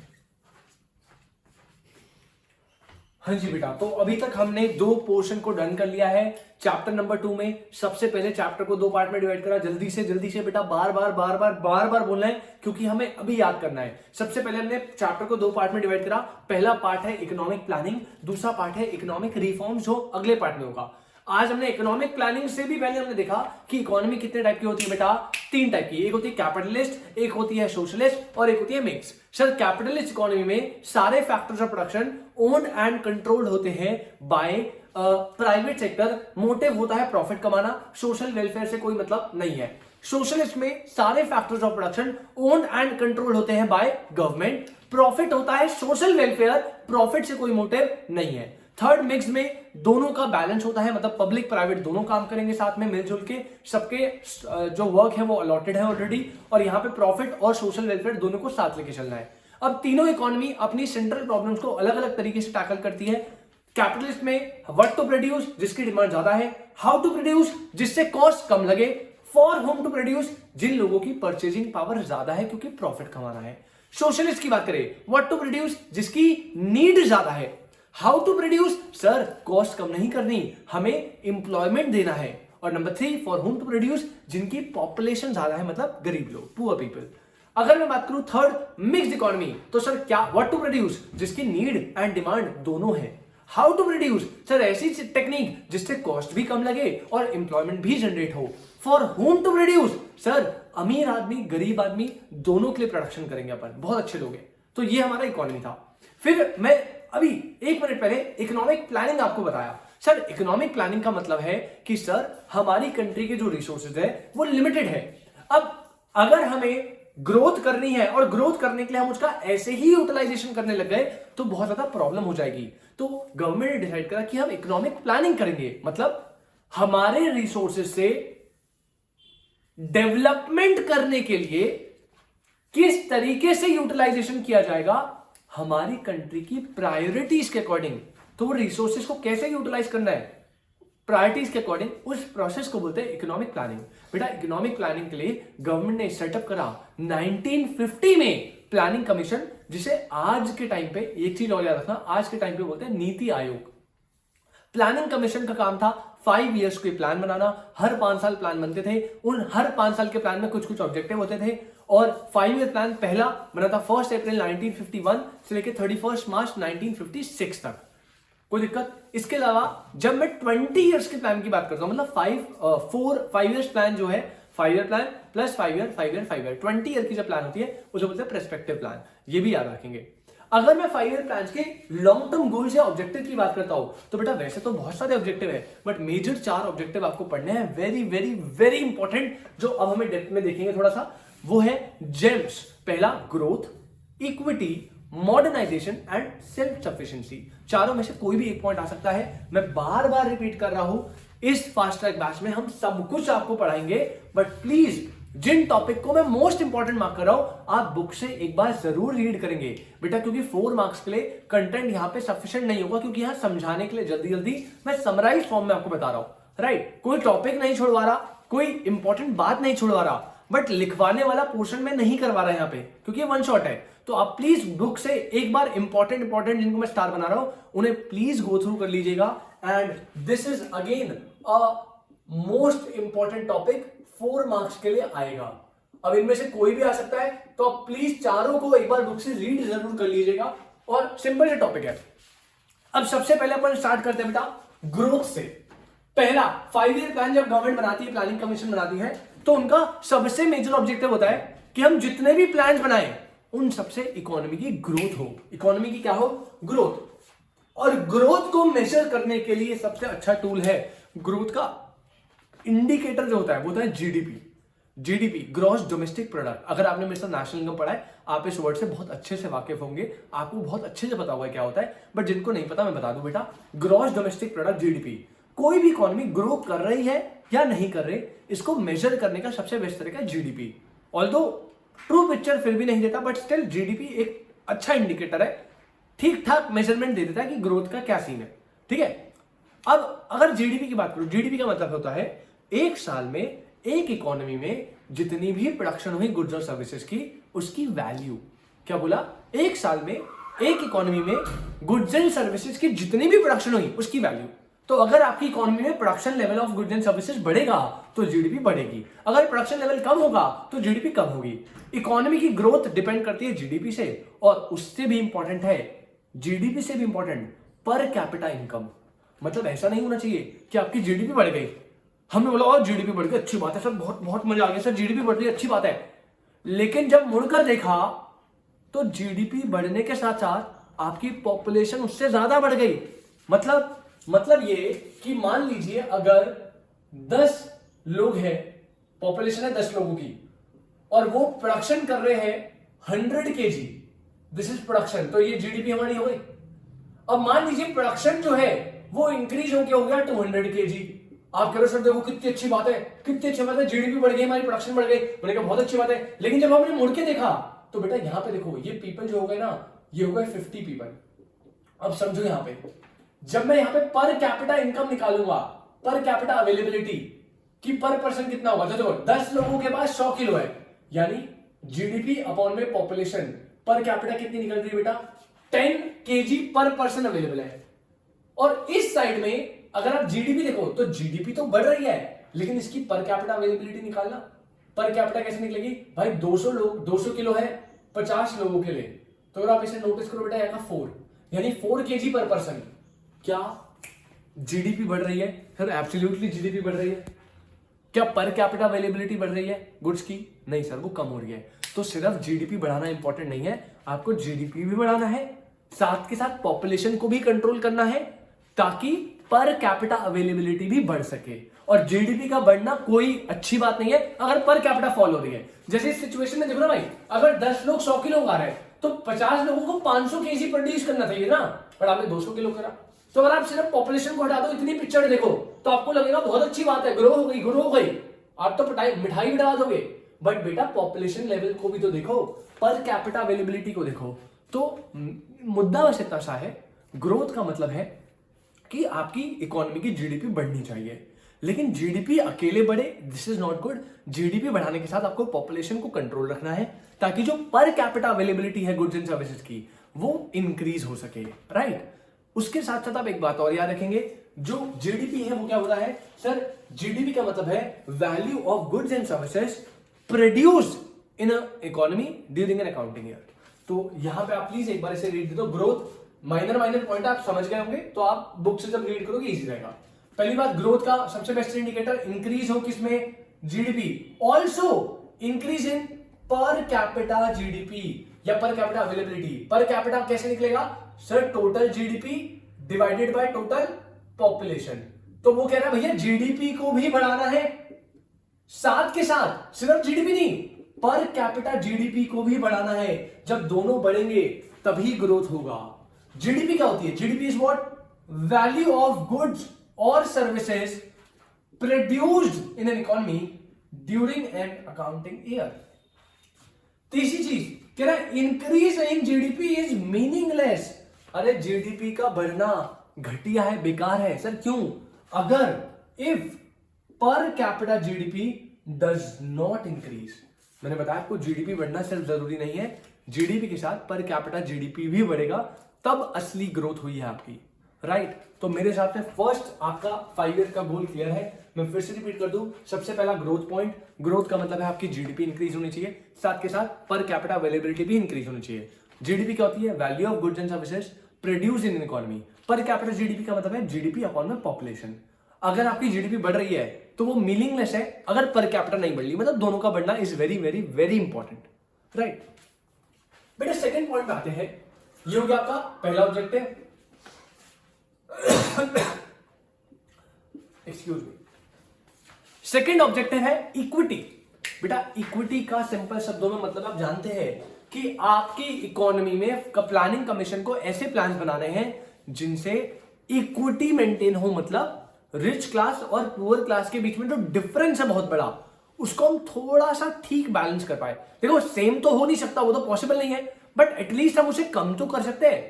हाँ जी बेटा, तो अभी तक हमने 2 पोर्शन को डन कर लिया है चैप्टर नंबर 2 में। सबसे पहले चैप्टर को 2 पार्ट में डिवाइड करा, जल्दी से बेटा बार बार बोलना है क्योंकि हमें अभी याद करना है। सबसे पहले हमने चैप्टर को 2 पार्ट में डिवाइड करा। पहला पार्ट है इकोनॉमिक प्लानिंग, दूसरा पार्ट है इकोनॉमिक रिफॉर्म जो अगले पार्ट में होगा। आज हमने इकोनॉमिक प्लानिंग से भी पहले हमने देखा कि इकोनॉमी कितने टाइप की होती है बेटा, 3 टाइप की, एक होती है कैपिटलिस्ट, एक होती है सोशलिस्ट और एक होती है मिक्स। सर कैपिटलिस्ट इकोनॉमी में सारे factors of production owned and controlled होते हैं बाय प्राइवेट सेक्टर, मोटिव होता है प्रॉफिट कमाना, सोशल वेलफेयर से कोई मतलब नहीं है। सोशलिस्ट में सारे factors of production owned and control होते हैं बाय गवर्नमेंट, प्रॉफिट होता है सोशल वेलफेयर, प्रॉफिट से कोई मोटिव नहीं है। थर्ड मिक्स में दोनों का बैलेंस होता है, मतलब पब्लिक प्राइवेट दोनों काम करेंगे साथ में मिलजुल के, सबके जो वर्क है वो अलॉटेड है ऑलरेडी, और यहाँ पे प्रॉफिट और सोशल वेलफेयर दोनों को साथ लेके चलना है। अब तीनों इकोनॉमी अपनी सेंट्रल प्रॉब्लम्स को अलग अलग तरीके से टैकल करती है। कैपिटलिस्ट में व्हाट टू प्रोड्यूस, जिसकी डिमांड ज्यादा है, हाउ टू प्रोड्यूस, जिससे कॉस्ट कम लगे, फॉर होम टू प्रोड्यूस, जिन लोगों की परचेजिंग पावर ज्यादा है क्योंकि प्रॉफिट कमाना है। सोशलिस्ट की बात करें, व्हाट टू प्रोड्यूस, जिसकी नीड ज्यादा है, how to produce, sir cost कम नहीं करनी, हमें एम्प्लॉयमेंट देना है, और number 3 for whom to produce, जिनकी पॉपुलेशन ज्यादा है, मतलब गरीब लोग, पुअर पीपल। अगर मैं बात करूं थर्ड मिक्स्ड इकोनॉमी, तो सर क्या, व्हाट टू प्रोड्यूस, जिसकी नीड एंड डिमांड दोनों है, हाउ टू प्रोड्यूस, सर ऐसी टेक्निक जिससे कॉस्ट भी कम लगे और एम्प्लॉयमेंट भी जनरेट हो, for whom to produce, sir अमीर आदमी गरीब आदमी दोनों के लिए प्रोडक्शन करेंगे अपन, बहुत अच्छे लोग हैं। तो ये हमारा इकोनॉमी था। फिर मैं अभी 1 मिनट पहले इकोनॉमिक प्लानिंग आपको बताया। सर इकोनॉमिक प्लानिंग का मतलब है कि सर हमारी कंट्री के जो रिसोर्सेज है वो लिमिटेड है। अब अगर हमें ग्रोथ करनी है और ग्रोथ करने के लिए हम उसका ऐसे ही यूटिलाइजेशन करने लग गए तो बहुत ज्यादा प्रॉब्लम हो जाएगी। तो गवर्नमेंट ने डिसाइड करा कि हम इकोनॉमिक प्लानिंग करेंगे, मतलब हमारे रिसोर्सेज से डेवलपमेंट करने के लिए किस तरीके से यूटिलाइजेशन किया जाएगा हमारी कंट्री की प्रायोरिटीज के अकॉर्डिंग। तो वो रिसोर्सेज को कैसे यूटिलाइज करना है प्रायोरिटीज के अकॉर्डिंग, उस प्रोसेस को बोलते हैं इकोनॉमिक प्लानिंग। बेटा इकोनॉमिक प्लानिंग के लिए गवर्नमेंट ने सेटअप करा 1950 में प्लानिंग कमीशन, जिसे आज के टाइम पे एक चीज और याद रखना, आज के टाइम पे बोलते हैं नीति आयोग। प्लानिंग कमीशन का काम था 5 इयर्स के प्लान बनाना, हर 5 साल प्लान बनते थे, उन हर 5 साल के प्लान में कुछ कुछ ऑब्जेक्टिव होते थे और 5 ईयर प्लान पहला बना था 1 अप्रैल 1951 से लेकर 31 मार्च 1956 तक। कोई दिक्कत? इसके अलावा जब मैं 20 इयर्स के प्लान की बात करता हूं, मतलब 5 इयर्स प्लान जो है, 5 year plan plus 5 year 5 year 5 year 20 year की जब प्लान होती है उसे बोलते हैं प्रेस्पेक्टिव प्लान। ये भी याद रखेंगे। अगर मैं 5 ईयर प्लान के लॉन्ग टर्म गोल्स या ऑब्जेक्टिव की बात करता हूं तो बेटा वैसे तो बहुत सारे ऑब्जेक्टिव है, बट मेजर 4 ऑब्जेक्टिव आपको पढ़ने हैं, वेरी वेरी वेरी इंपॉर्टेंट, जो अब हमें डेप्थ में देखेंगे थोड़ा सा। वो है जेम्स। पहला growth, equity, modernisation and self sufficiency. चारों में से कोई भी एक पॉइंट आ सकता है। मैं बार बार रिपीट कर रहा हूं, इस फास्ट ट्रैक बैच में हम सब कुछ आपको पढ़ाएंगे, बट प्लीज जिन टॉपिक को मैं मोस्ट इंपॉर्टेंट मार्क कर रहा हूं आप बुक से एक बार जरूर रीड करेंगे बेटा, क्योंकि 4 मार्क्स के लिए कंटेंट यहां पे सफिशिएंट नहीं होगा, क्योंकि यहां समझाने के लिए जल्दी जल्दी मैं समराइज फॉर्म में आपको बता रहा हूं। राइट, कोई टॉपिक नहीं छोड़वा रहा, कोई इंपॉर्टेंट बात नहीं छोड़वा रहा, बट लिखवाने वाला पोर्शन में नहीं करवा रहा है यहाँ पे, क्योंकि ये 1 शॉट है। तो आप प्लीज बुक से एक बार इंपॉर्टेंट जिनको मैं स्टार बना रहा हूं उन्हें प्लीज गो थ्रू कर लीजिएगा। And this is again a most important topic, 4 marks के लिए आएगा। अब इनमें से कोई भी आ सकता है, तो आप प्लीज चारों को एक बार बुक से रीड जरूर कर लीजिएगा। और सिंपल से टॉपिक है। अब सबसे पहले अपन स्टार्ट करते हैं बेटा ग्रोथ से। पहला 5 ईयर प्लान जब गवर्नमेंट बनाती है, प्लानिंग कमीशन बनाती है, तो उनका सबसे मेजर ऑब्जेक्टिव होता है कि हम जितने भी प्लान बनाए उन सबसे इकोनॉमी की ग्रोथ हो। इकोनॉमी की क्या हो? ग्रोथ। और ग्रोथ को मेजर करने के लिए सबसे अच्छा टूल है, ग्रोथ का इंडिकेटर जो होता है वो होता है GDP. GDP, gross domestic product. अगर आपने मेरे साथ नेशनल इनकम पढ़ा है, आप इस वर्ड से बहुत अच्छे से वाकिफ होंगे, आपको बहुत अच्छे से पता होगा क्या होता है, बट जिनको नहीं पता मैं बता दूं बेटा, ग्रॉस डोमेस्टिक प्रोडक्ट जीडीपी। कोई भी इकोनॉमी ग्रो कर रही है या नहीं कर रही, इसको मेजर करने का सबसे बेस्ट तरीका है जीडीपी। ऑल्दो ट्रू पिक्चर फिर भी नहीं देता, बट स्टिल जीडीपी एक अच्छा इंडिकेटर है, ठीक ठाक मेजरमेंट दे देता है कि ग्रोथ का क्या सीन है। ठीक है, अब अगर जीडीपी की बात करूं, जीडीपी का मतलब होता है एक साल में एक इकोनॉमी में जितनी भी प्रोडक्शन हुई गुड्स और सर्विसेज की, उसकी वैल्यू। क्या बोला? एक साल में एक इकोनॉमी में गुड्स एंड सर्विसेज की जितनी भी प्रोडक्शन हुई उसकी वैल्यू। तो अगर आपकी इकोनॉमी में production level of goods and services बढ़ेगा तो जीडीपी बढ़ेगी, अगर प्रोडक्शन लेवल कम होगा तो जीडीपी कम होगी। इकोनॉमी की ग्रोथ डिपेंड करती है जीडीपी से, और उससे भी इंपॉर्टेंट है, जीडीपी से भी इंपॉर्टेंट, पर कैपिटा इनकम। मतलब ऐसा नहीं होना चाहिए कि आपकी जीडीपी बढ़ गई, हमने बोला और जीडीपी बढ़ गई, अच्छी बात है सर, बहुत बहुत मजा आ गया सर, जीडीपी बढ़ गई, अच्छी बात है, लेकिन जब मुड़कर देखा तो जीडीपी बढ़ने के साथ साथ आपकी पॉपुलेशन उससे ज्यादा बढ़ गई। मतलब ये कि मान लीजिए अगर 10 लोग हैं, पॉपुलेशन है 10 लोगों की, और वो प्रोडक्शन कर रहे हैं 100 kg, दिस इज प्रोडक्शन, तो ये जीडीपी हमारी हो गई। अब मान लीजिए प्रोडक्शन जो है वो इंक्रीज होकर हो गया 200 kg। आप कह रहे हो सर देखो कितनी अच्छी बात है, कितनी अच्छी बात है, जीडीपी बढ़ गई, हमारी प्रोडक्शन बढ़ गई, मैंने कहा बहुत अच्छी बात है। लेकिन जब हमने मुड़ के देखा तो बेटा यहां पे देखो, ये पीपल जो हो गए ना, ये हो गए 50 पीपल। अब समझो यहां पे, जब मैं यहां पे पर कैपिटा इनकम निकालूंगा, पर कैपिटा अवेलेबिलिटी कि पर पर्सन कितना होगा, तो देखो 10 लोगों के पास 100 किलो है, यानी जीडीपी अपॉन में पॉपुलेशन, पर कैपिटा कितनी निकल रही है बेटा? 10 kg पर पर्सन अवेलेबल है। और इस साइड में अगर आप जीडीपी देखो तो जीडीपी तो बढ़ रही है, लेकिन इसकी पर कैपिटा अवेलेबिलिटी निकालना, पर कैपिटा कैसे निकलेगी भाई? 200 लोग, 200 किलो है 50 लोगों के लिए, तो अगर आप इसे नोटिस करो बेटा, यहाँ 4 यानी 4 kg पर पर्सन। क्या जीडीपी बढ़ रही है सर? एब्सोल्युटली जीडीपी बढ़ रही है। क्या पर कैपिटा अवेलेबिलिटी बढ़ रही है गुड्स की? नहीं सर, वो कम हो रही है। तो सिर्फ जीडीपी बढ़ाना इंपॉर्टेंट नहीं है, आपको जीडीपी भी बढ़ाना है, साथ के साथ पॉपुलेशन को भी कंट्रोल करना है, ताकि पर कैपिटा अवेलेबिलिटी भी बढ़ सके। और जीडीपी का बढ़ना कोई अच्छी बात नहीं है अगर पर कैपिटा फॉल हो रही है। जैसे इस सिचुएशन में देखो ना भाई, अगर 10 लोग 100 किलो खा रहे हैं तो 50 लोगों को 500 केजी प्रोड्यूस करना चाहिए ना, पर आपने 200 किलो करा। तो अगर आप सिर्फ पॉपुलेशन को हटा दो, इतनी पिक्चर देखो, तो आपको लगेगा बहुत अच्छी बात है, ग्रो हो गई, आप तो मिठाई भी डला दोगे। बट बेटा पॉपुलेशन लेवल को भी तो देखो, पर कैपिटा अवेलेबिलिटी को देखो। तो मुद्दा बस इतना सा है, ग्रोथ का मतलब है कि आपकी इकोनॉमी की जीडीपी बढ़नी चाहिए, लेकिन जीडीपी अकेले बढ़े this is not good. GDP बढ़ाने के साथ आपको पॉपुलेशन को कंट्रोल रखना है ताकि जो पर कैपिटा अवेलेबिलिटी है गुड्स एंड सर्विसेज की वो इंक्रीज हो सके, राइट। उसके साथ साथ आप एक बात और याद रखेंगे, जो जीडीपी है वो क्या होता है सर, जीडीपी का मतलब है value of goods and services produced in a economy during an accounting year. तो यहां पे आप प्लीज एक बार इसे रीड दे दो। ग्रोथ माइनर पॉइंट आप समझ गए होंगे, तो आप बुक से जब रीड करोगे इजी रहेगा। पहली बात, ग्रोथ का सबसे बेस्ट इंडिकेटर इंक्रीज हो किसमें, जीडीपी, ऑल्सो इंक्रीज इन पर कैपिटा जीडीपी या per capita availability. Per capita कैसे निकलेगा sir, total GDP divided by total population. तो वो कह रहा है भैया जीडीपी को भी बढ़ाना है, साथ के साथ सिर्फ जीडीपी नहीं, पर कैपिटा जीडीपी को भी बढ़ाना है। जब दोनों बढ़ेंगे तभी ग्रोथ होगा। जीडीपी क्या होती है, GDP is what, value of goods और services produced in an economy during an accounting year. तीसरी चीज कह रहा है increase in GDP is meaningless. अरे जीडीपी का बढ़ना घटिया है, बेकार है सर, क्यों? अगर इफ पर capita GDP does not increase. मैंने बताया आपको जीडीपी बढ़ना सिर्फ जरूरी नहीं है, जीडीपी के साथ पर कैपिटा जीडीपी भी बढ़ेगा, तब असली ग्रोथ हुई है आपकी, राइट। तो मेरे हिसाब से फर्स्ट आपका 5 ईयर का गोल क्लियर है। मैं फिर से रिपीट कर दूं, सबसे पहला ग्रोथ पॉइंट, ग्रोथ का मतलब है आपकी जीडीपी इंक्रीज होनी चाहिए, साथ के साथ पर कैपिटा अवेलेबिलिटी भी इंक्रीज होनी चाहिए। जीडीपी क्या होती है, value of goods and services produce in economy. पर कैपिटा जीडीपी का मतलब है जीडीपी अपॉन में पॉपुलेशन। अगर आपकी जीडीपी बढ़ रही है तो वो मीनिंगलेस है अगर पर कैपिटा नहीं बढ़ रही, मतलब दोनों का बढ़ना is very very very important, right. बेटा सेकंड पॉइंट पे आते हैं, ये हो गया आपका पहला objective. Excuse me, second objective है इक्विटी। बेटा इक्विटी का सिंपल शब्दों में मतलब आप जानते हैं कि आपकी इकोनॉमी में प्लानिंग कमीशन को ऐसे प्लान बनाने हैं जिनसे इक्विटी मेंटेन हो, मतलब रिच क्लास और पुअर क्लास के बीच में जो डिफरेंस है बहुत बड़ा, उसको हम थोड़ा सा ठीक बैलेंस कर पाए। देखो सेम तो हो नहीं सकता, वो तो पॉसिबल नहीं है, बट एटलीस्ट हम उसे कम तो कर सकते हैं।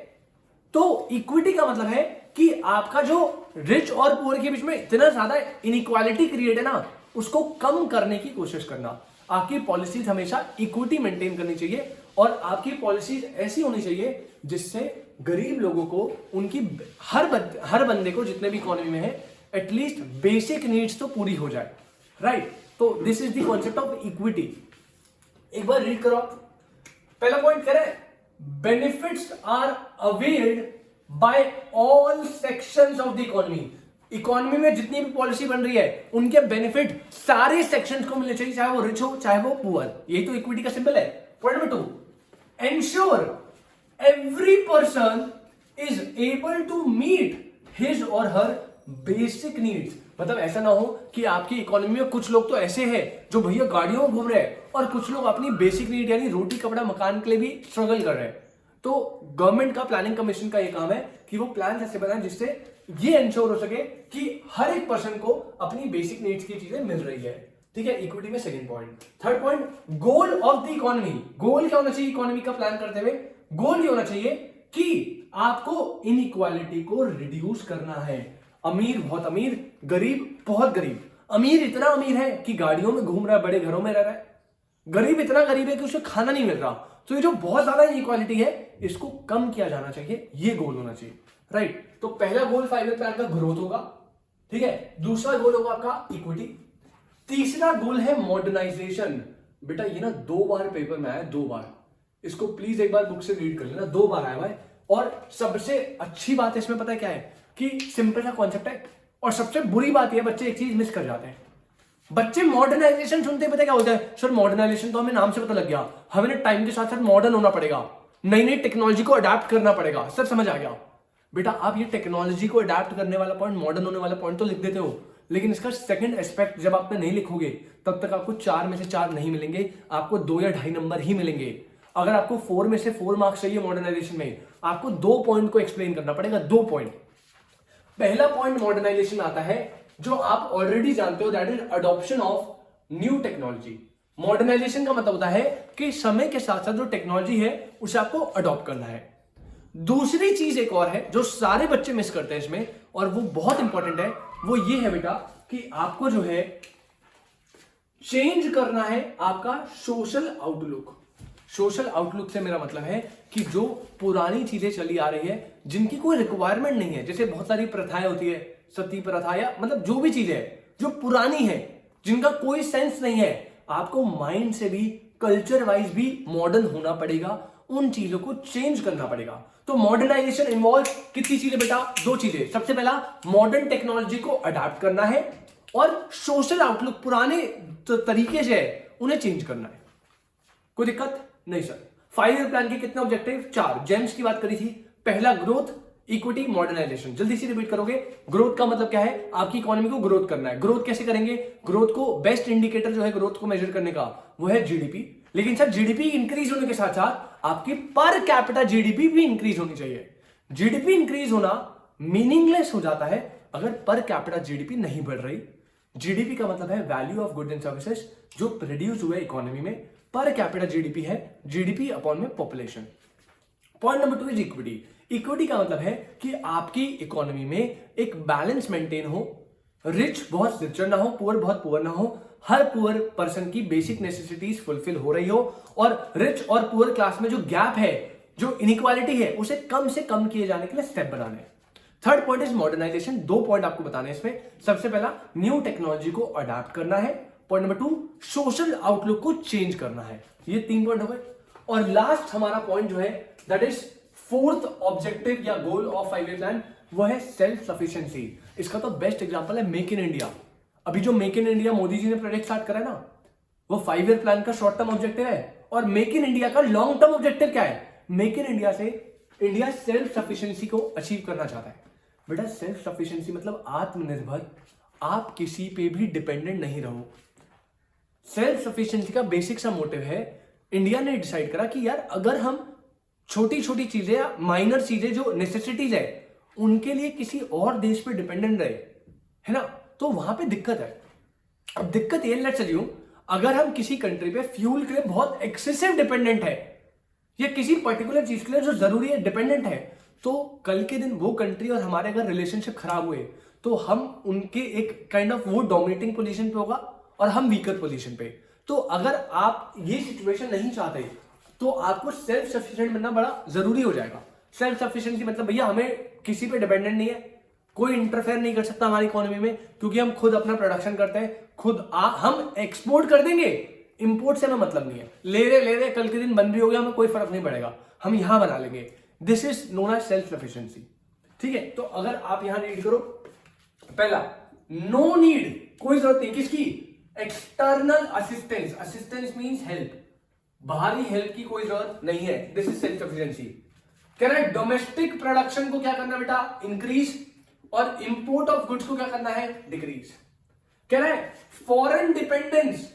तो इक्विटी का मतलब है कि आपका जो रिच और पुअर के बीच में इतना ज्यादा इनइक्वालिटी क्रिएट है ना, उसको कम करने की कोशिश करना। आपकी पॉलिसीज हमेशा इक्विटी मेंटेन करनी चाहिए और आपकी पॉलिसीज ऐसी होनी चाहिए जिससे गरीब लोगों को उनकी हर बंदे को जितने भी इकोनॉमी में है एटलीस्ट बेसिक नीड्स तो पूरी हो जाए, राइट। तो this is the concept of equity. एक बार रीड करो। पहला पॉइंट करें, benefits are availed by all sections of the economy. Economy में जितनी भी पॉलिसी बन रही है उनके बेनिफिट सारे सेक्शंस को मिलने चाहिए, चाहे वो रिच हो चाहे वो पुअर। यही तो इक्विटी का सिंबल है। Point number 2, ensure every person is able to meet his और हर बेसिक नीड्स। मतलब ऐसा ना हो कि आपकी इकोनॉमी में कुछ लोग तो ऐसे हैं जो भैया गाड़ियों में घूम रहे हैं और कुछ लोग अपनी बेसिक नीड यानी रोटी कपड़ा मकान के लिए भी स्ट्रगल कर रहे हैं। तो गवर्नमेंट का प्लानिंग कमीशन का ये काम है कि वो प्लान ऐसे बनाए जिससे ये इंश्योर हो सके कि हर एक पर्सन को अपनी बेसिक नीड्स की चीजें मिल रही है, ठीक है। इक्विटी में second point. Third point, goal of the economy. Goal क्या होना चाहिए इकोनॉमी का प्लान करते हुए? गोल ये होना चाहिए कि आपको इनइक्वालिटी को रिड्यूस करना है। अमीर बहुत अमीर, गरीब बहुत गरीब। अमीर इतना अमीर है कि गाड़ियों में घूम रहा है, बड़े घरों में रह रहा है, गरीब इतना गरीब है कि उसे खाना नहीं मिल रहा। तो ये जो बहुत ज्यादा इनइक्वालिटी है इसको कम किया जाना चाहिए, ये गोल होना चाहिए, राइट। तो पहला गोल 5 ईयर प्लान का ग्रोथ होगा, ठीक है। दूसरा गोल होगा आपका इक्विटी। तीसरा गोल है मॉडर्नाइजेशन। बेटा ये ना 2 बार पेपर में आया, 2 बार, इसको प्लीज एक बार बुक से रीड कर लेना, 2 बार आया हुआ है। और सबसे अच्छी बात इसमें पता है क्या है कि सिंपल सा कॉन्सेप्ट है, और सबसे बुरी बात यह बच्चे एक चीज मिस कर जाते हैं। बच्चे मॉडर्नाइजेशन सुनते पता क्या होता है, सर मॉडर्नाइजेशन तो हमें नाम से पता लग गया, हमें टाइम के साथ साथ मॉडर्न होना पड़ेगा, नई नई टेक्नोलॉजी को अडेप्ट करना पड़ेगा, सर समझ आ गया। बेटा आप ये टेक्नोलॉजी को अडेप्ट करने वाला पॉइंट, मॉडर्न होने वाला पॉइंट तो लिख देते हो, लेकिन इसका सेकंड एस्पेक्ट जब आप नहीं लिखोगे तब तक आपको 4 में से 4 नहीं मिलेंगे, आपको 2 या 2.5 नंबर ही मिलेंगे। अगर आपको 4 में से 4 मार्क्स चाहिए मॉडर्नाइजेशन में, आपको 2 पॉइंट को एक्सप्लेन करना पड़ेगा, 2 पॉइंट। पहला पॉइंट मॉडर्नाइजेशन आता है जो आप ऑलरेडी जानते हो, that is adoption of new technology. Modernisation का मतलब होता है कि समय के साथ साथ जो टेक्नोलॉजी है उसे आपको अडॉप्ट करना है। दूसरी चीज एक और है जो सारे बच्चे मिस करते हैं इसमें, और वो बहुत इंपॉर्टेंट है, वो ये है बेटा कि आपको जो है चेंज करना है आपका सोशल आउटलुक। सोशल आउटलुक से मेरा मतलब है कि जो पुरानी चीजें चली आ रही है जिनकी कोई रिक्वायरमेंट नहीं है, जैसे बहुत सारी प्रथाएं होती है, सती प्रथा या मतलब जो भी चीजें है जो पुरानी है, जिनका कोई सेंस नहीं है, आपको माइंड से भी कल्चर वाइज भी मॉडर्न होना पड़ेगा, उन चीजों को चेंज करना पड़ेगा। तो मॉडर्नाइजेशन इन्वॉल्व कितनी चीजें बेटा? 2 चीजें। सबसे पहला मॉडर्न टेक्नोलॉजी को अडॉप्ट करना है और सोशल आउटलुक पुराने तरीके से है उन्हें चेंज करना है। कोई दिक्कत नहीं सर। 5 ईयर प्लान के कितने ऑब्जेक्टिव? 4। जेम्स की बात करी थी। पहला ग्रोथ, इक्विटी, मॉडर्नाइजेशन। जल्दी से रिपीट करोगे। ग्रोथ का मतलब क्या है? आपकी इकोनॉमी को ग्रोथ करना है। ग्रोथ कैसे करेंगे? ग्रोथ को बेस्ट इंडिकेटर जो है ग्रोथ को मेजर करने का वो है जीडीपी। लेकिन सर जीडीपी इंक्रीज होने के साथ साथ आपकी पर कैपिटा जीडीपी भी इंक्रीज होनी चाहिए। जीडीपी इंक्रीज होना मीनिंगलेस हो जाता है अगर पर कैपिटा जीडीपी नहीं बढ़ रही। जीडीपी का मतलब है value of goods and services जो प्रोड्यूस हुए इकोनॉमी में। पर कैपिटा जीडीपी है जीडीपी अपॉन में population. Point number 2 is equity. Equity का मतलब है कि आपकी इकोनॉमी में एक बैलेंस मेंटेन हो, रिच बहुत रिचर ना हो, पुअर बहुत पुअर ना हो, हर पुअर पर्सन की बेसिक नेसेसिटीज फुलफिल हो रही हो, और रिच और पुअर क्लास में जो गैप है, जो इनइक्वालिटी है, उसे कम से कम किए जाने के लिए स्टेप बनाने हैं। Third point is modernisation. 2 point आपको बताने हैं इसमें। सबसे पहला न्यू टेक्नोलॉजी को अडॉप्ट करना है। पॉइंट नंबर 2 सोशल आउटलुक को चेंज करना है। ये 3 पॉइंट हो गए। और लास्ट हमारा पॉइंट जो है दैट इज 4th ऑब्जेक्टिव या गोल ऑफ 5 ईयर प्लान, वो है सेल्फ सफिशिएंसी। इसका तो बेस्ट एग्जांपल है मेक इन इंडिया। अभी जो make in India Modi ji ने प्रोजेक्ट स्टार्ट करा है ना, वो 5 ईयर प्लान का शॉर्ट टर्म ऑब्जेक्टिव है। और मेक इन इंडिया का लॉन्ग टर्म ऑब्जेक्टिव क्या है? मेक इन इंडिया से इंडिया सेल्फ सफिशिएंसी को अचीव करना चाहता है। बेटा सेल्फ सफिशिएंसी मतलब आत्मनिर्भर, आप किसी पे भी डिपेंडेंट नहीं रहो। सेल्फ सफिशिएंसी का बेसिक सा मोटिव है, इंडिया ने डिसाइड करा कि यार अगर हम छोटी छोटी चीजें या माइनर चीजें जो नेसेसिटीज है उनके लिए किसी और देश पे डिपेंडेंट रहे, है ना, तो वहां पे दिक्कत है। अब दिक्कत ये, लेट्स अज्यूम अगर हम किसी कंट्री पे फ्यूल के लिए बहुत एक्सेसिव डिपेंडेंट है या किसी पर्टिकुलर चीज के लिए जो जरूरी है डिपेंडेंट है, तो कल के दिन वो कंट्री और हमारे अगर रिलेशनशिप खराब हुए तो हम उनके एक काइंड ऑफ वो डोमिनेटिंग पोजीशन पे होगा और हम वीकर पोजीशन पे। तो अगर आप ये सिचुएशन नहीं चाहते तो आपको सेल्फ सफिशिएंट बनना बड़ा जरूरी हो जाएगा। सेल्फ सफिशिएंसी मतलब भैया हमें किसी पे डिपेंडेंट नहीं है, कोई इंटरफेयर नहीं कर सकता हमारी इकोनॉमी में, क्योंकि हम खुद अपना प्रोडक्शन करते हैं, खुद हम एक्सपोर्ट कर देंगे, इंपोर्ट से हमें मतलब नहीं है। ले रहे कल के दिन बंद भी हो गया, हमें कोई फर्क नहीं पड़ेगा, हम यहां बना लेंगे। This is known as self sufficiency. ठीक है, तो अगर आप यहां रीड करो, पहला नो नीड, कोई जरूरत नहीं किसकी? External assistance. Assistance means help, बाहरी हेल्प की कोई जरूरत नहीं है। This is self sufficiency. कह रहे हैं डोमेस्टिक प्रोडक्शन को क्या करना बेटा? इंक्रीज, और इंपोर्ट ऑफ गुड्स को क्या करना है? डिक्रीज। कह रहे हैं फॉरेन डिपेंडेंस,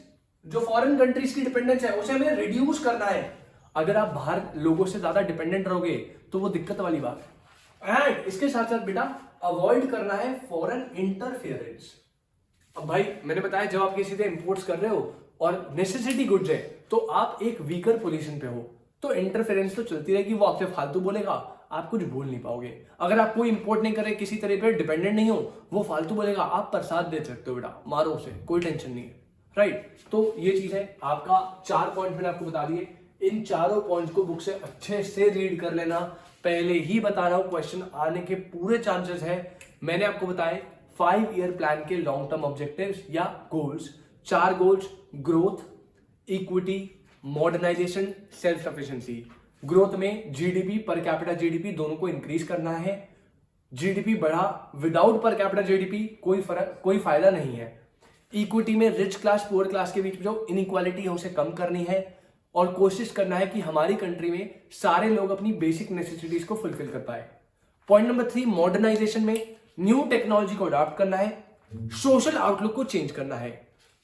जो फॉरेन कंट्रीज की डिपेंडेंस है उसे हमें रिड्यूस करना है। अगर आप बाहर लोगों से ज्यादा डिपेंडेंट रहोगे तो वो दिक्कत वाली बात है। एंड इसके साथ साथ बेटा अवॉइड करना है फॉरेन इंटरफेरेंस। अब भाई मैंने बताया जब आप किसी से इंपोर्ट्स कर रहे हो और नेसेसिटी गुड्स है तो आप एक वीकर पोजीशन पे हो, तो इंटरफेरेंस तो चलती रहेगी, वो आपसे फालतू बोलेगा, आप कुछ बोल नहीं पाओगे। अगर आप कोई इंपोर्ट नहीं करे, किसी तरह पे डिपेंडेंट नहीं हो, वो फालतू बोलेगा, आप प्रसाद दे सकते हो बेटा, मारो उसे, कोई टेंशन नहीं है। राइट, तो ये चीज है। आपका 4 पॉइंट मैंने आपको बता दिए। इन चारों पॉइंट्स को बुक से अच्छे से रीड कर लेना। पहले ही बता रहा हूं क्वेश्चन आने के पूरे चांसेस है। मैंने आपको बताए 5 ईयर प्लान के लॉन्ग टर्म ऑब्जेक्टिव्स या goals. 4 goals: growth, equity, modernisation, self sufficiency. Growth में जीडीपी, पर कैपिटा जीडीपी दोनों को इंक्रीज करना है। जीडीपी बढ़ा विदाउट पर कैपिटा जीडीपी कोई फायदा नहीं है। इक्विटी में रिच क्लास पुअर क्लास के बीच जो इनइक्वालिटी है उसे कम करनी है और कोशिश करना है कि हमारी कंट्री में सारे लोग अपनी बेसिक नेसेसिटीज को फुलफिल कर पाए। पॉइंट नंबर 3 मॉडर्नाइजेशन में न्यू टेक्नोलॉजी को अडॉप्ट करना है। सोशल आउटलुक को चेंज करना है।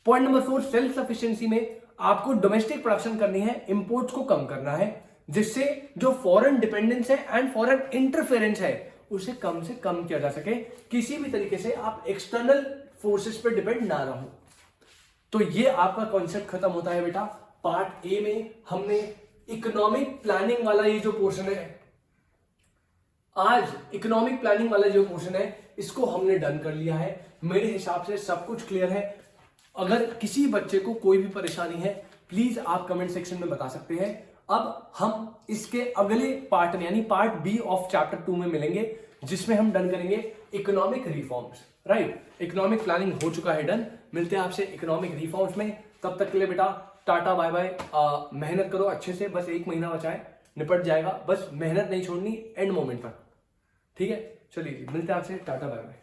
पॉइंट नंबर 4, सेल्फ सफिशिएंसी में आपको डोमेस्टिक प्रोडक्शन करनी है, इंपोर्ट्स को कम करना है, जिससे जो फॉरेन डिपेंडेंस है एंड फॉरेन इंटरफेरेंस है उसे कम से कम किया जा सके, किसी भी तरीके से आप एक्सटर्नल फोर्सेस पर डिपेंड ना रहो। तो ये आपका कॉन्सेप्ट खत्म होता है बेटा। पार्ट ए में हमने इकोनॉमिक प्लानिंग वाला ये जो पोर्शन है, आज इकोनॉमिक प्लानिंग वाला जो पोर्शन है इसको हमने डन कर लिया है। मेरे हिसाब से सब कुछ क्लियर है। अगर किसी बच्चे को कोई भी परेशानी है प्लीज आप कमेंट सेक्शन में बता सकते हैं। अब हम इसके अगले पार्ट में यानी पार्ट बी ऑफ चैप्टर 2 में मिलेंगे, जिसमें हम डन करेंगे economic reforms. Right, economic planning हो चुका है डन। मिलते हैं आपसे इकोनॉमिक रिफॉर्म्स में। तब तक के लिए बेटा टाटा बाय बाय। मेहनत करो अच्छे से, बस 1 महीना बचा है, निपट जाएगा। बस मेहनत नहीं छोड़नी एंड मोमेंट तक। ठीक है, चलिए मिलते हैं आपसे, टाटा बाय बाय।